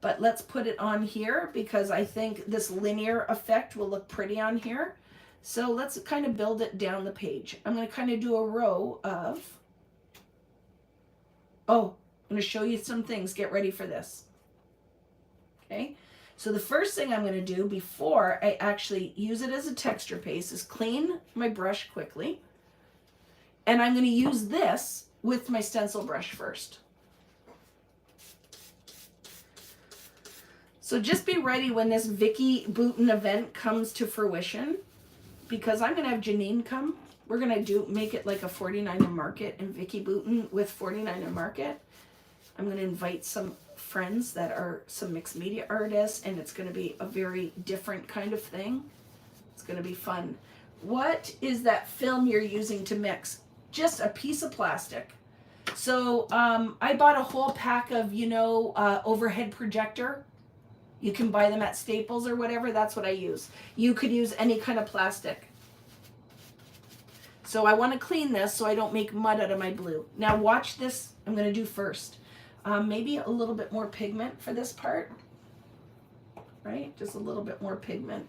But let's put it on here because I think this linear effect will look pretty on here. So let's kind of build it down the page. I'm going to kind of do a row of... Oh, I'm going to show you some things. Get ready for this. Okay. So the first thing I'm going to do before I actually use it as a texture paste is clean my brush quickly. And I'm going to use this with my stencil brush first. So just be ready when this Vicky Bouton event comes to fruition, because I'm going to have Janine come. We're going to make it like a 49er Market and Vicky Bouton with 49er Market. I'm going to invite some friends that are some mixed media artists, and it's going to be a very different kind of thing. It's going to be fun. What is that film you're using to mix? Just a piece of plastic. So I bought a whole pack of, overhead projector. You can buy them at Staples or whatever. That's what I use. You could use any kind of plastic. So I want to clean this so I don't make mud out of my blue. Now watch this. I'm going to do first. Maybe a little bit more pigment for this part, right? Just a little bit more pigment.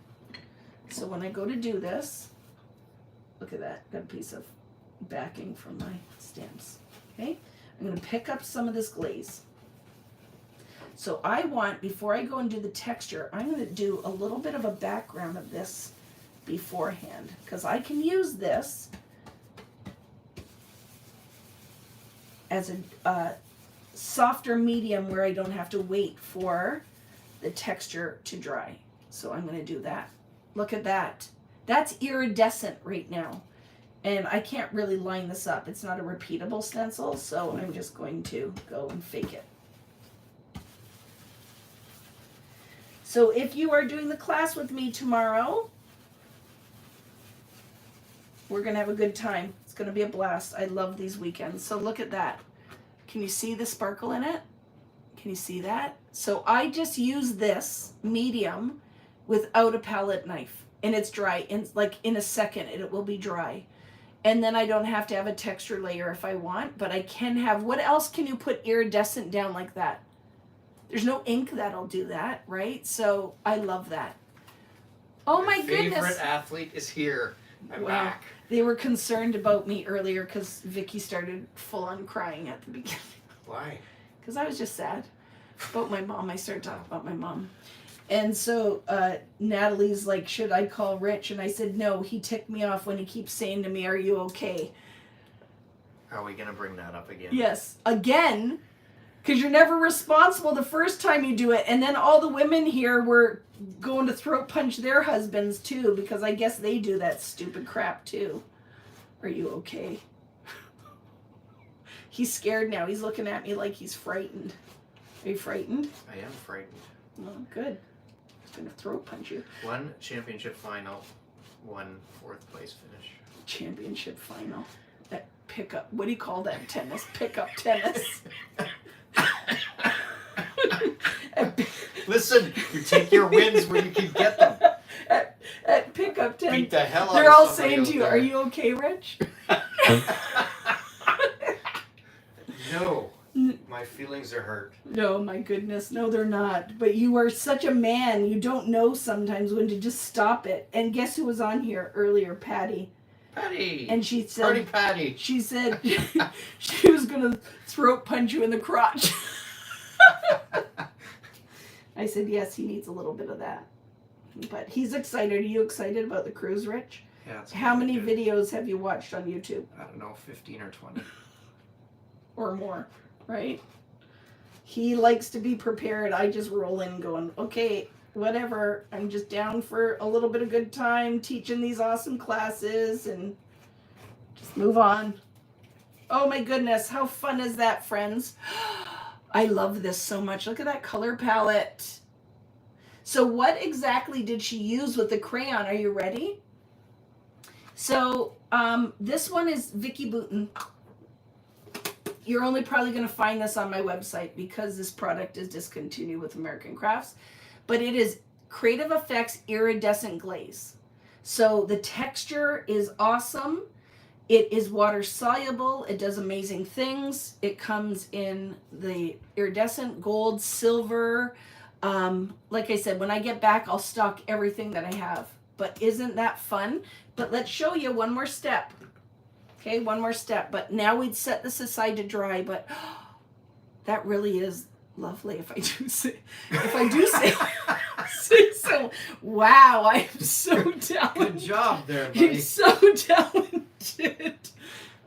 So when I go to do this, look at that, got a piece of backing from my stamps, okay? I'm gonna pick up some of this glaze. So I want, before I go and do the texture, I'm gonna do a little bit of a background of this beforehand, because I can use this as a softer medium where I don't have to wait for the texture to dry. So I'm going to do that. Look at that. That's iridescent right now. And I can't really line this up. It's not a repeatable stencil, so I'm just going to go and fake it. So if you are doing the class with me tomorrow, we're going to have a good time. It's going to be a blast. I love these weekends. So look at that. Can you see the sparkle in it? Can you see that? So I just use this medium without a palette knife, and it's dry. In a second, it will be dry. And then I don't have to have a texture layer if I want, but I can have, what else can you put iridescent down like that? There's no ink that'll do that, right? So I love that. Oh my goodness. My favorite athlete is here. I'm back. They were concerned about me earlier because Vicky started full on crying at the beginning. Why? Because I was just sad about my mom. I started talking about my mom. And so Natalie's like, should I call Rich? And I said, no, he ticked me off when he keeps saying to me, are you okay? Are we going to bring that up again? Yes. Again. Because you're never responsible the first time you do it. And then all the women here were going to throat punch their husbands too, because I guess they do that stupid crap too. Are you okay? He's scared now. He's looking at me like he's frightened. Are you frightened? I am frightened. Oh, good. He's going to throat punch you. One championship final, one fourth place finish. Championship final. That pickup. What do you call that tennis? Pickup tennis. Listen, you take your wins where you can get them. At pickup tennis. Beat the hell out They're of all somebody saying to you, out there. are you okay, Rich? No. My feelings are hurt. No, my goodness. No, they're not. But you are such a man. You don't know sometimes when to just stop it. And guess who was on here earlier? Patty. Patty. And she said... Party Patty. She said she was going to throat punch you in the crotch. I said, yes, he needs a little bit of that. But he's excited. Are you excited about the cruise, Rich? Yeah. How many good. videos have you watched on YouTube? I don't know, 15 or 20. Or more, right? He likes to be prepared. I just roll in going, okay, whatever. I'm just down for a little bit of good time teaching these awesome classes and just move on. Oh my goodness, how fun is that, friends? I love this so much. Look at that color palette. So what exactly did she use with the crayon? Are you ready? So this one is Vicky Boutin. You're only probably going to find this on my website because this product is discontinued with American Crafts. But it is Creative Effects Iridescent Glaze. So the texture is awesome. It is water soluble. It does amazing things. It comes in the iridescent, gold, silver. Like I said, when I get back, I'll stock everything that I have. But isn't that fun? But let's show you one more step. Okay, one more step. But now we'd set this aside to dry. But that really is lovely if I do say, say so. Wow, I am so talented. Good job there, buddy. You're so talented.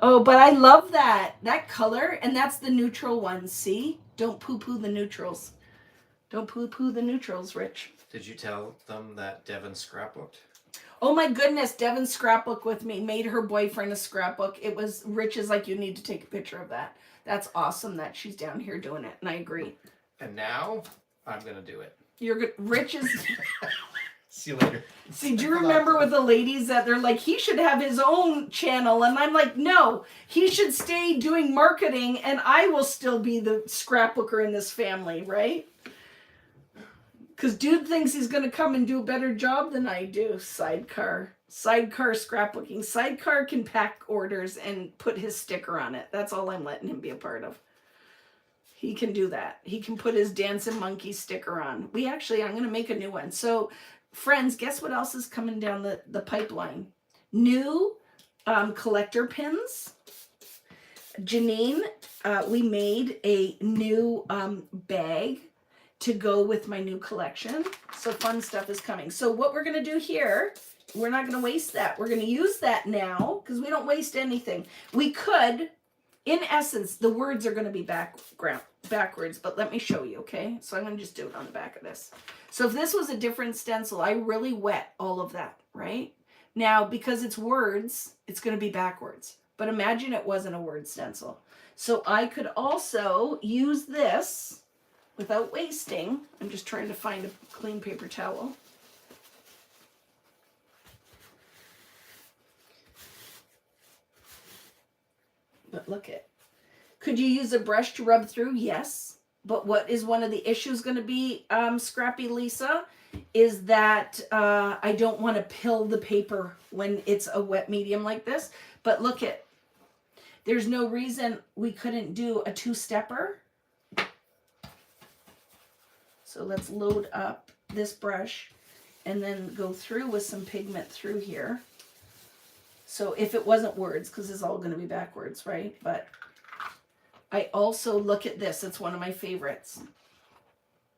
Oh, but I love that. That color, and that's the neutral one. See? Don't poo-poo the neutrals. Don't poo-poo the neutrals, Rich. Did you tell them that Devin scrapbooked? Oh my goodness, Devin scrapbooked with me, made her boyfriend a scrapbook. It was, Rich is like, you need to take a picture of that. That's awesome that she's down here doing it, and I agree. And now, I'm going to do it. You're good. Rich is... See you later. See, do you remember with the ladies that they're like, he should have his own channel? And I'm like, no, he should stay doing marketing, and I will still be the scrapbooker in this family, right? Because dude thinks he's going to come and do a better job than I do. Sidecar scrapbooking. Sidecar can pack orders and put his sticker on it. That's all I'm letting him be a part of. He can do that. He can put his dancing monkey sticker on. I'm going to make a new one. So, friends, guess what else is coming down the pipeline? New collector pins. Janine, we made a new bag to go with my new collection. So fun stuff is coming. So what we're going to do here, we're not going to waste that. We're going to use that now because we don't waste anything. We could, in essence, the words are going to be backwards, but let me show you, okay? So I'm going to just do it on the back of this. So if this was a different stencil, I really wet all of that, right? Now, because it's words, it's going to be backwards. But imagine it wasn't a word stencil. So I could also use this without wasting. I'm just trying to find a clean paper towel. But look it. Could you use a brush to rub through? Yes. But what is one of the issues going to be, Scrappy Lisa, is that I don't want to pill the paper when it's a wet medium like this. But look it. There's no reason we couldn't do a two-stepper. So let's load up this brush and then go through with some pigment through here. So if it wasn't words, because it's all going to be backwards, right? But I also look at this. It's one of my favorites.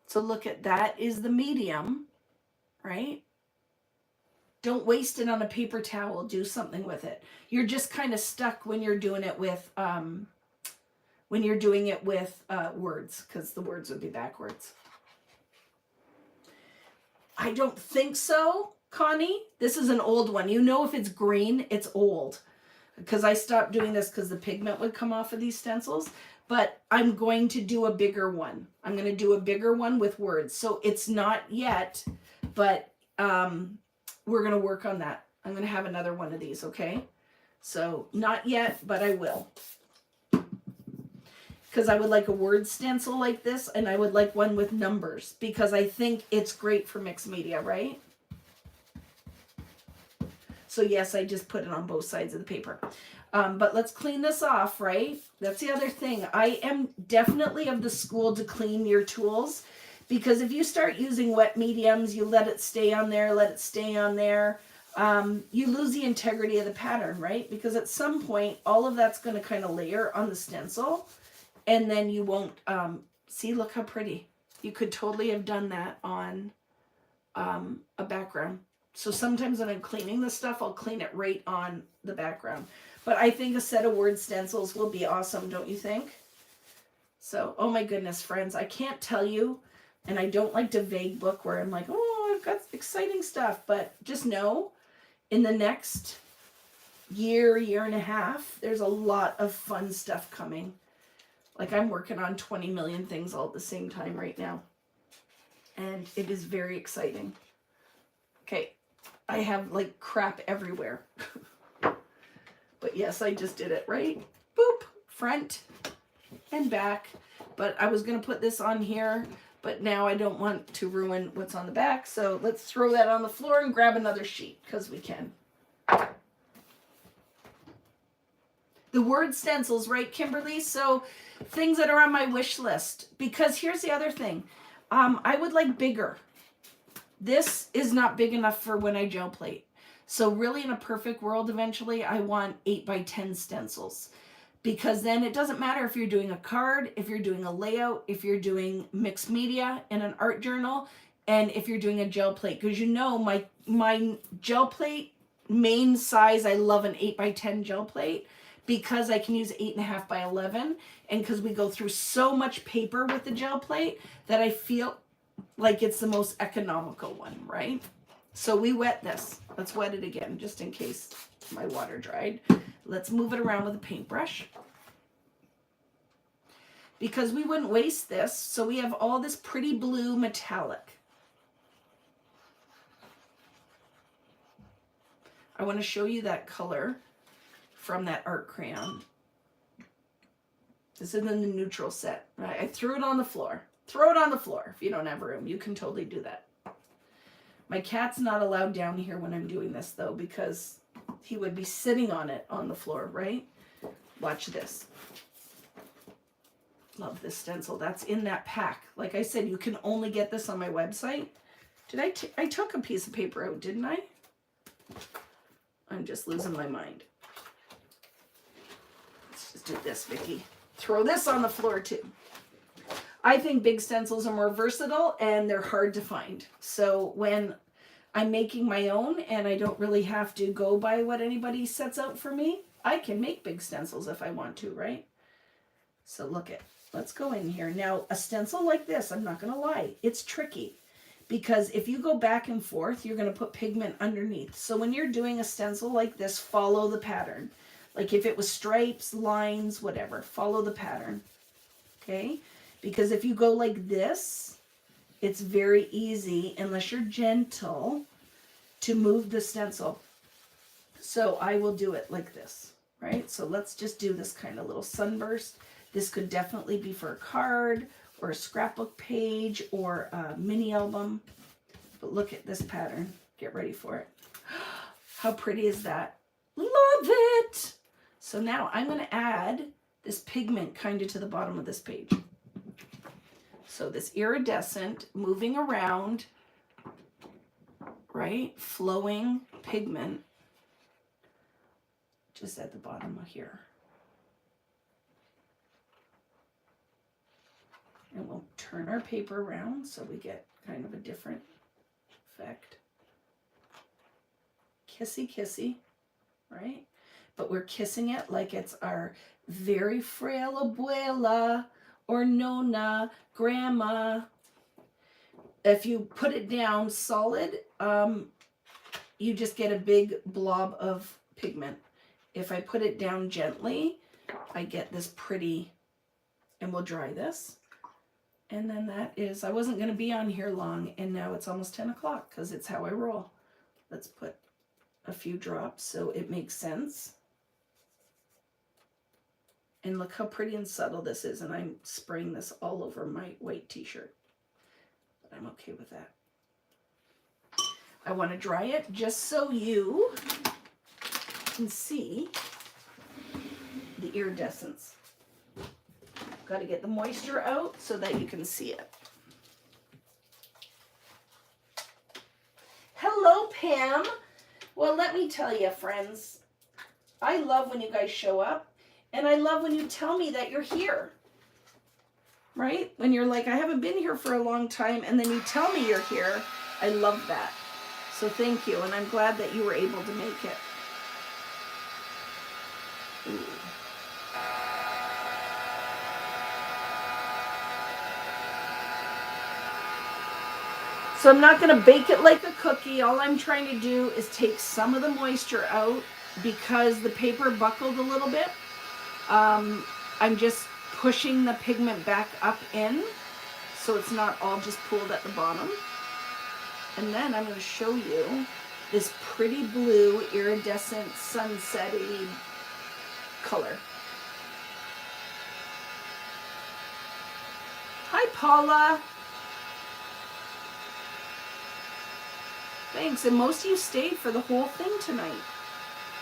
So look at that is the medium, right? Don't waste it on a paper towel. Do something with it. You're just kind of stuck when you're doing it with words, because the words would be backwards. I don't think so, Connie. This is an old one. You know if it's green, it's old. Because I stopped doing this because the pigment would come off of these stencils. But I'm going to do a bigger one. I'm going to do a bigger one with words. So it's not yet, but we're going to work on that. I'm going to have another one of these, okay? So not yet, but I will. Because I would like a word stencil like this, and I would like one with numbers, because I think it's great for mixed media, right? So yes, I just put it on both sides of the paper. But let's clean this off, right? That's the other thing. I am definitely of the school to clean your tools, because if you start using wet mediums, you let it stay on there, you lose the integrity of the pattern, right? Because at some point, all of that's going to kind of layer on the stencil. And then you won't, see, look how pretty. You could totally have done that on a background. So sometimes when I'm cleaning this stuff, I'll clean it right on the background. But I think a set of word stencils will be awesome, don't you think? So, oh my goodness, friends, I can't tell you, and I don't like to vague book where I'm like, oh, I've got exciting stuff. But just know, in the next year and a half, there's a lot of fun stuff coming. Like I'm working on 20 million things all at the same time right now. And it is very exciting. Okay, I have like crap everywhere. But yes, I just did it, right? Boop, front and back. But I was going to put this on here, but now I don't want to ruin what's on the back. So let's throw that on the floor and grab another sheet because we can. The word stencils, right, Kimberly? So things that are on my wish list. Because here's the other thing. I would like bigger. This is not big enough for when I gel plate. So really in a perfect world, eventually I want 8x10 stencils. Because then it doesn't matter if you're doing a card, if you're doing a layout, if you're doing mixed media in an art journal, and if you're doing a gel plate. Because you know my gel plate main size, I love an 8x10 gel plate. Because I can use 8.5 by 11, and because we go through so much paper with the gel plate that I feel like it's the most economical one, right? So we wet this. Let's wet it again, just in case my water dried. Let's move it around with a paintbrush. Because we wouldn't waste this, so we have all this pretty blue metallic. I want to show you that color from that art crayon. This is in the neutral set. I threw it on the floor. Throw it on the floor if you don't have room. You can totally do that. My cat's not allowed down here when I'm doing this though, because he would be sitting on it on the floor, right? Watch this. Love this stencil. That's in that pack. Like I said, you can only get this on my website. Did I took a piece of paper out, didn't I? I'm just losing my mind. Let's do this, Vicky. Throw this on the floor too. I think big stencils are more versatile and they're hard to find. So when I'm making my own and I don't really have to go by what anybody sets out for me, I can make big stencils if I want to, right? So look at, let's go in here. Now a stencil like this, I'm not going to lie, it's tricky. Because if you go back and forth, you're going to put pigment underneath. So when you're doing a stencil like this, follow the pattern. Like if it was stripes, lines, whatever, follow the pattern, okay? Because if you go like this, it's very easy, unless you're gentle, to move the stencil. So I will do it like this, right? So let's just do this kind of little sunburst. This could definitely be for a card or a scrapbook page or a mini album. But look at this pattern. Get ready for it. How pretty is that? Love it! So now I'm going to add this pigment kind of to the bottom of this page. So this iridescent, moving around, right? Flowing pigment just at the bottom of here. And we'll turn our paper around so we get kind of a different effect. Kissy, kissy, right? But we're kissing it like it's our very frail abuela or nona, grandma. If you put it down solid, you just get a big blob of pigment. If I put it down gently, I get this pretty, and we'll dry this. And then that is, I wasn't going to be on here long, and now it's almost 10 o'clock because it's how I roll. Let's put a few drops so it makes sense. And look how pretty and subtle this is, and I'm spraying this all over my white t-shirt. But I'm okay with that. I want to dry it just so you can see the iridescence. Got to get the moisture out so that you can see it. Hello, Pam. Well, let me tell you, friends, I love when you guys show up, and I love when you tell me that you're here, right? When you're like, I haven't been here for a long time, and then you tell me you're here. I love that. So thank you, and I'm glad that you were able to make it. Ooh. So I'm not going to bake it like a cookie. All I'm trying to do is take some of the moisture out because the paper buckled a little bit. I'm just pushing the pigment back up in so it's not all just pooled at the bottom. And then I'm going to show you this pretty blue iridescent sunset-y color. Hi, Paula. Thanks. And most of you stayed for the whole thing tonight.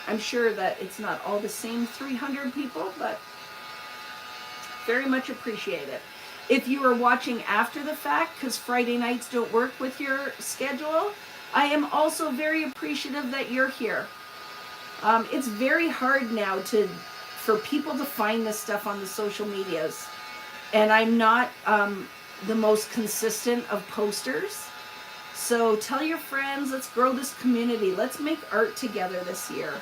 I'm sure that it's not all the same 300 people, but very much appreciate it. If you are watching after the fact, because Friday nights don't work with your schedule, I am also very appreciative that you're here. It's very hard now for people to find this stuff on the social medias. And I'm not the most consistent of posters. So tell your friends, let's grow this community. Let's make art together this year.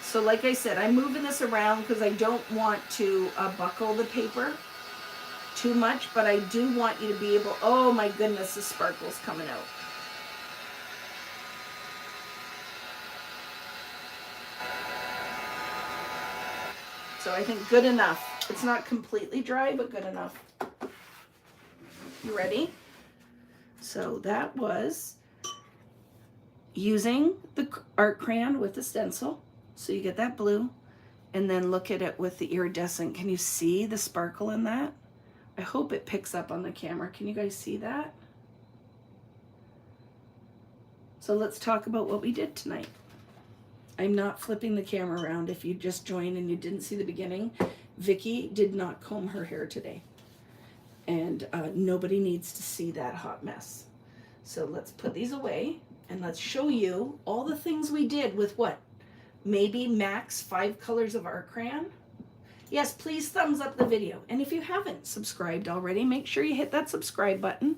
So like I said, I'm moving this around because I don't want to buckle the paper too much, but I do want you to be able, oh my goodness, the sparkle's coming out. So I think good enough. It's not completely dry, but good enough. You ready? So that was using the art crayon with the stencil. So you get that blue, and then look at it with the iridescent. Can you see the sparkle in that? I hope it picks up on the camera. Can you guys see that? So let's talk about what we did tonight. I'm not flipping the camera around. If you just joined and you didn't see the beginning, Vicky did not comb her hair today. And nobody needs to see that hot mess. So let's put these away and let's show you all the things we did with what? Maybe max 5 colors of art crayon. Yes, please thumbs up the video. And if you haven't subscribed already, make sure you hit that subscribe button.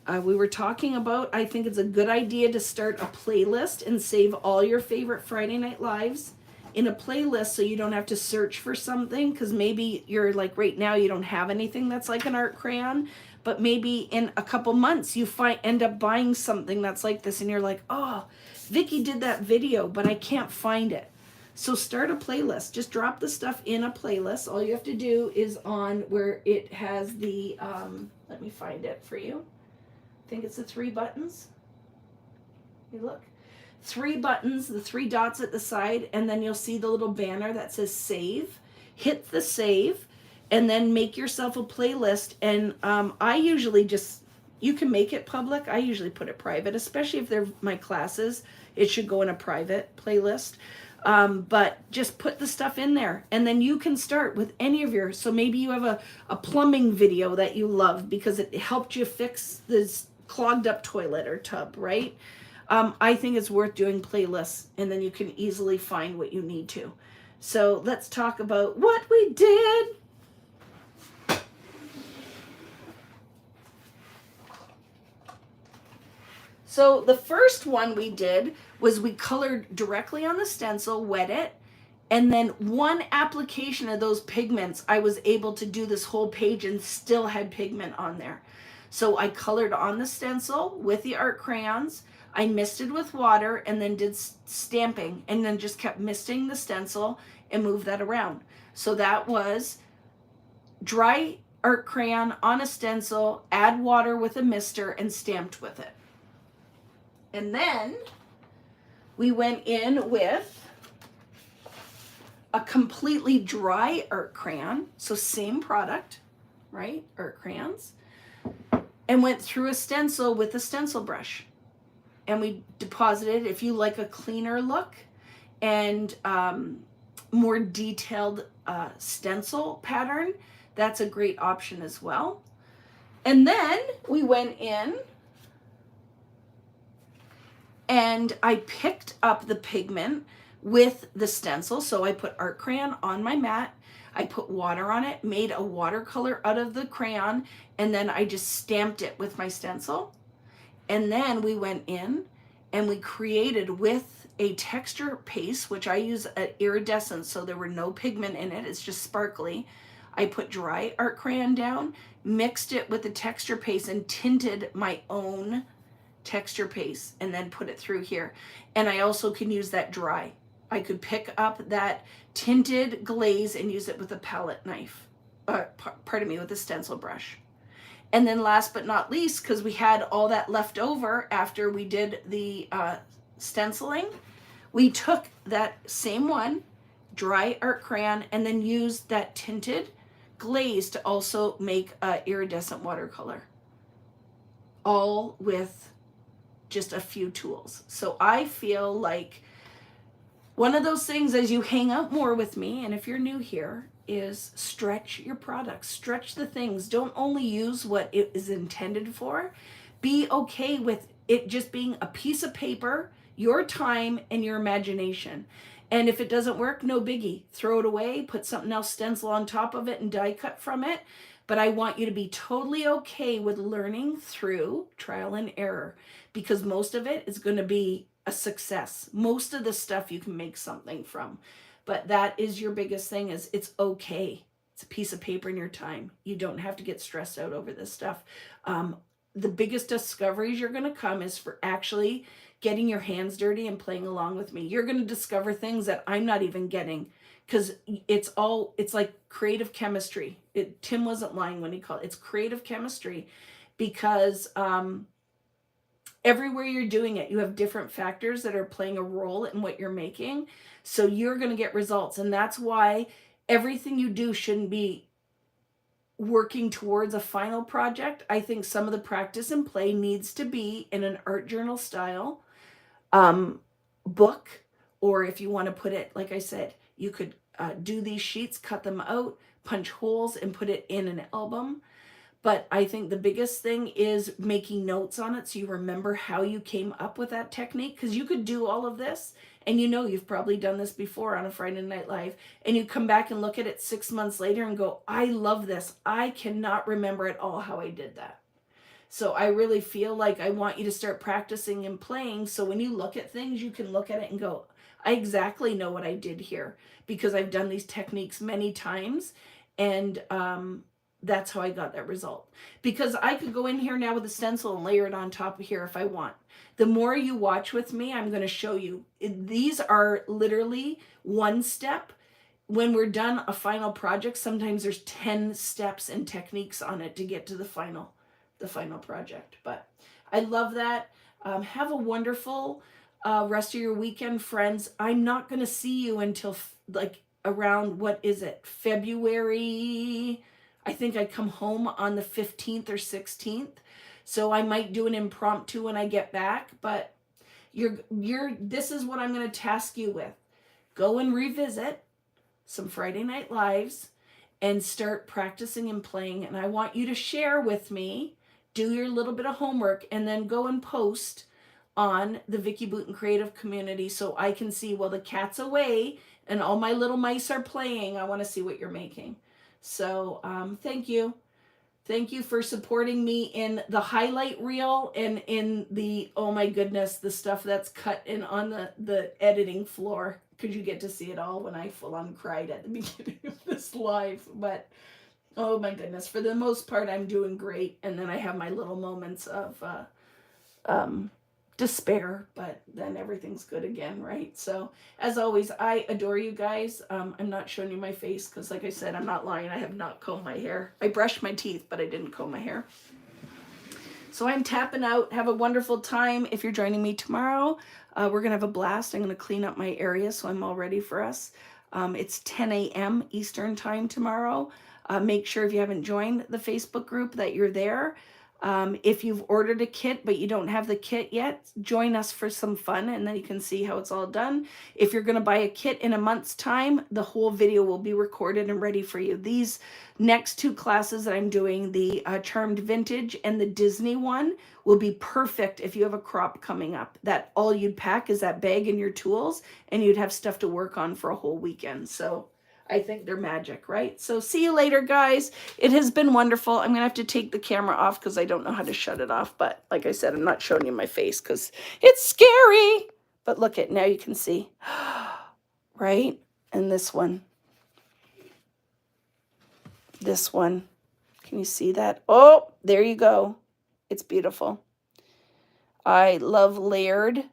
We were talking about, I think it's a good idea to start a playlist and save all your favorite Friday Night Lives in a playlist so you don't have to search for something, because maybe you're like right now you don't have anything that's like an art crayon, but maybe in a couple months you end up buying something that's like this and you're like, oh, Vicky did that video, but I can't find it. So start a playlist. Just drop the stuff in a playlist. All you have to do is on where it has the, let me find it for you. I think it's the 3 buttons. You look. 3 buttons, the 3 dots at the side, and then you'll see the little banner that says save. Hit the save, and then make yourself a playlist. And I usually just, you can make it public. I usually put it private, especially if they're my classes. It should go in a private playlist. But just put the stuff in there, and then you can start with any of your, so maybe you have a plumbing video that you love because it helped you fix this clogged up toilet or tub, right? I think it's worth doing playlists, and then you can easily find what you need to. So let's talk about what we did. So the first one we did was we colored directly on the stencil, wet it, and then one application of those pigments, I was able to do this whole page and still had pigment on there. So I colored on the stencil with the art crayons, I misted with water, and then did stamping, and then just kept misting the stencil and moved that around. So that was dry art crayon on a stencil, add water with a mister, and stamped with it. And then we went in with a completely dry art crayon, so same product, right, art crayons, and went through a stencil with a stencil brush. And we deposited, if you like a cleaner look and more detailed stencil pattern, that's a great option as well. And then we went in and I picked up the pigment with the stencil. So I put art crayon on my mat, I put water on it, made a watercolor out of the crayon, and then I just stamped it with my stencil. And then we went in and we created with a texture paste, which I use an iridescent, so there were no pigment in it, it's just sparkly. I put dry art crayon down, mixed it with the texture paste, and tinted my own texture paste, and then put it through here. And I also can use that dry. I could pick up that tinted glaze and use it with a palette knife. Pardon me, with a stencil brush. And then last but not least, because we had all that left over after we did the stenciling, we took that same one, dry art crayon, and then used that tinted glaze to also make iridescent watercolor. All with just a few tools. So I feel like one of those things as you hang out more with me, and if you're new here, is stretch your products, stretch the things. Don't only use what it is intended for. Be okay with it just being a piece of paper, your time, and your imagination. And if it doesn't work, no biggie. Throw it away, put something else, stencil on top of it, and die cut from it. But I want you to be totally okay with learning through trial and error, because most of it is going to be a success. Most of the stuff you can make something from. But that is your biggest thing, is it's okay. It's a piece of paper in your time. You don't have to get stressed out over this stuff. The biggest discoveries you're going to come is for actually getting your hands dirty and playing along with me. You're going to discover things that I'm not even getting, because it's like creative chemistry. Tim wasn't lying when he called it. It's creative chemistry, because everywhere you're doing it, you have different factors that are playing a role in what you're making. So you're going to get results. And that's why everything you do shouldn't be working towards a final project. I think some of the practice and play needs to be in an art journal style book, or if you want to put it, like I said, you could do these sheets, cut them out, punch holes, and put it in an album. But I think the biggest thing is making notes on it so you remember how you came up with that technique, because you could do all of this, and you've probably done this before on a Friday Night Live, and you come back and look at it 6 months later and go, I love this. I cannot remember at all how I did that. So I really feel like I want you to start practicing and playing, so when you look at things, you can look at it and go, I exactly know what I did here, because I've done these techniques many times, and that's how I got that result. Because I could go in here now with a stencil and layer it on top of here if I want. The more you watch with me, I'm going to show you. These are literally one step. When we're done a final project, sometimes there's 10 steps and techniques on it to get to the final project. But I love that. Have a wonderful rest of your weekend, friends. I'm not going to see you until around, what is it, February. I think I come home on the 15th or 16th. So I might do an impromptu when I get back, but this is what I'm going to task you with. Go and revisit some Friday Night Lives and start practicing and playing. And I want you to share with me, do your little bit of homework, and then go and post on the Vicki Boutin Creative Community so I can see, well, the cat's away and all my little mice are playing. I want to see what you're making. So thank you. Thank you for supporting me in the highlight reel and in the, oh my goodness, the stuff that's cut in on the editing floor, because you get to see it all when I full on cried at the beginning of this live. But oh my goodness, for the most part, I'm doing great. And then I have my little moments of despair, but then everything's good again, right? So as always, I adore you guys. I'm not showing you my face because, like I said, I'm not lying. I have not combed my hair. I brushed my teeth, but I didn't comb my hair. So I'm tapping out. Have a wonderful time. If you're joining me tomorrow, we're gonna have a blast. I'm gonna clean up my area so I'm all ready for us. It's 10 a.m. Eastern time tomorrow. Make sure if you haven't joined the Facebook group that you're there. If you've ordered a kit but you don't have the kit yet, join us for some fun, and then you can see how it's all done. If you're going to buy a kit in a month's time, the whole video will be recorded and ready for you. These next two classes that I'm doing, the Charmed Vintage and the Disney one, will be perfect if you have a crop coming up. That all you'd pack is that bag and your tools, and you'd have stuff to work on for a whole weekend. So I think they're magic, right? So see you later, guys. It has been wonderful. I'm going to have to take the camera off because I don't know how to shut it off. But like I said, I'm not showing you my face because it's scary. But look at, now you can see. Right? And this one. This one. Can you see that? Oh, there you go. It's beautiful. I love layered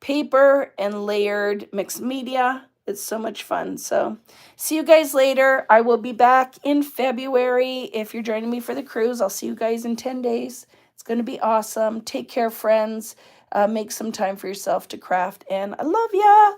paper and layered mixed media. It's so much fun. So see you guys later. I will be back in February. If you're joining me for the cruise, I'll see you guys in 10 days. It's going to be awesome. Take care, friends. Make some time for yourself to craft. And I love ya.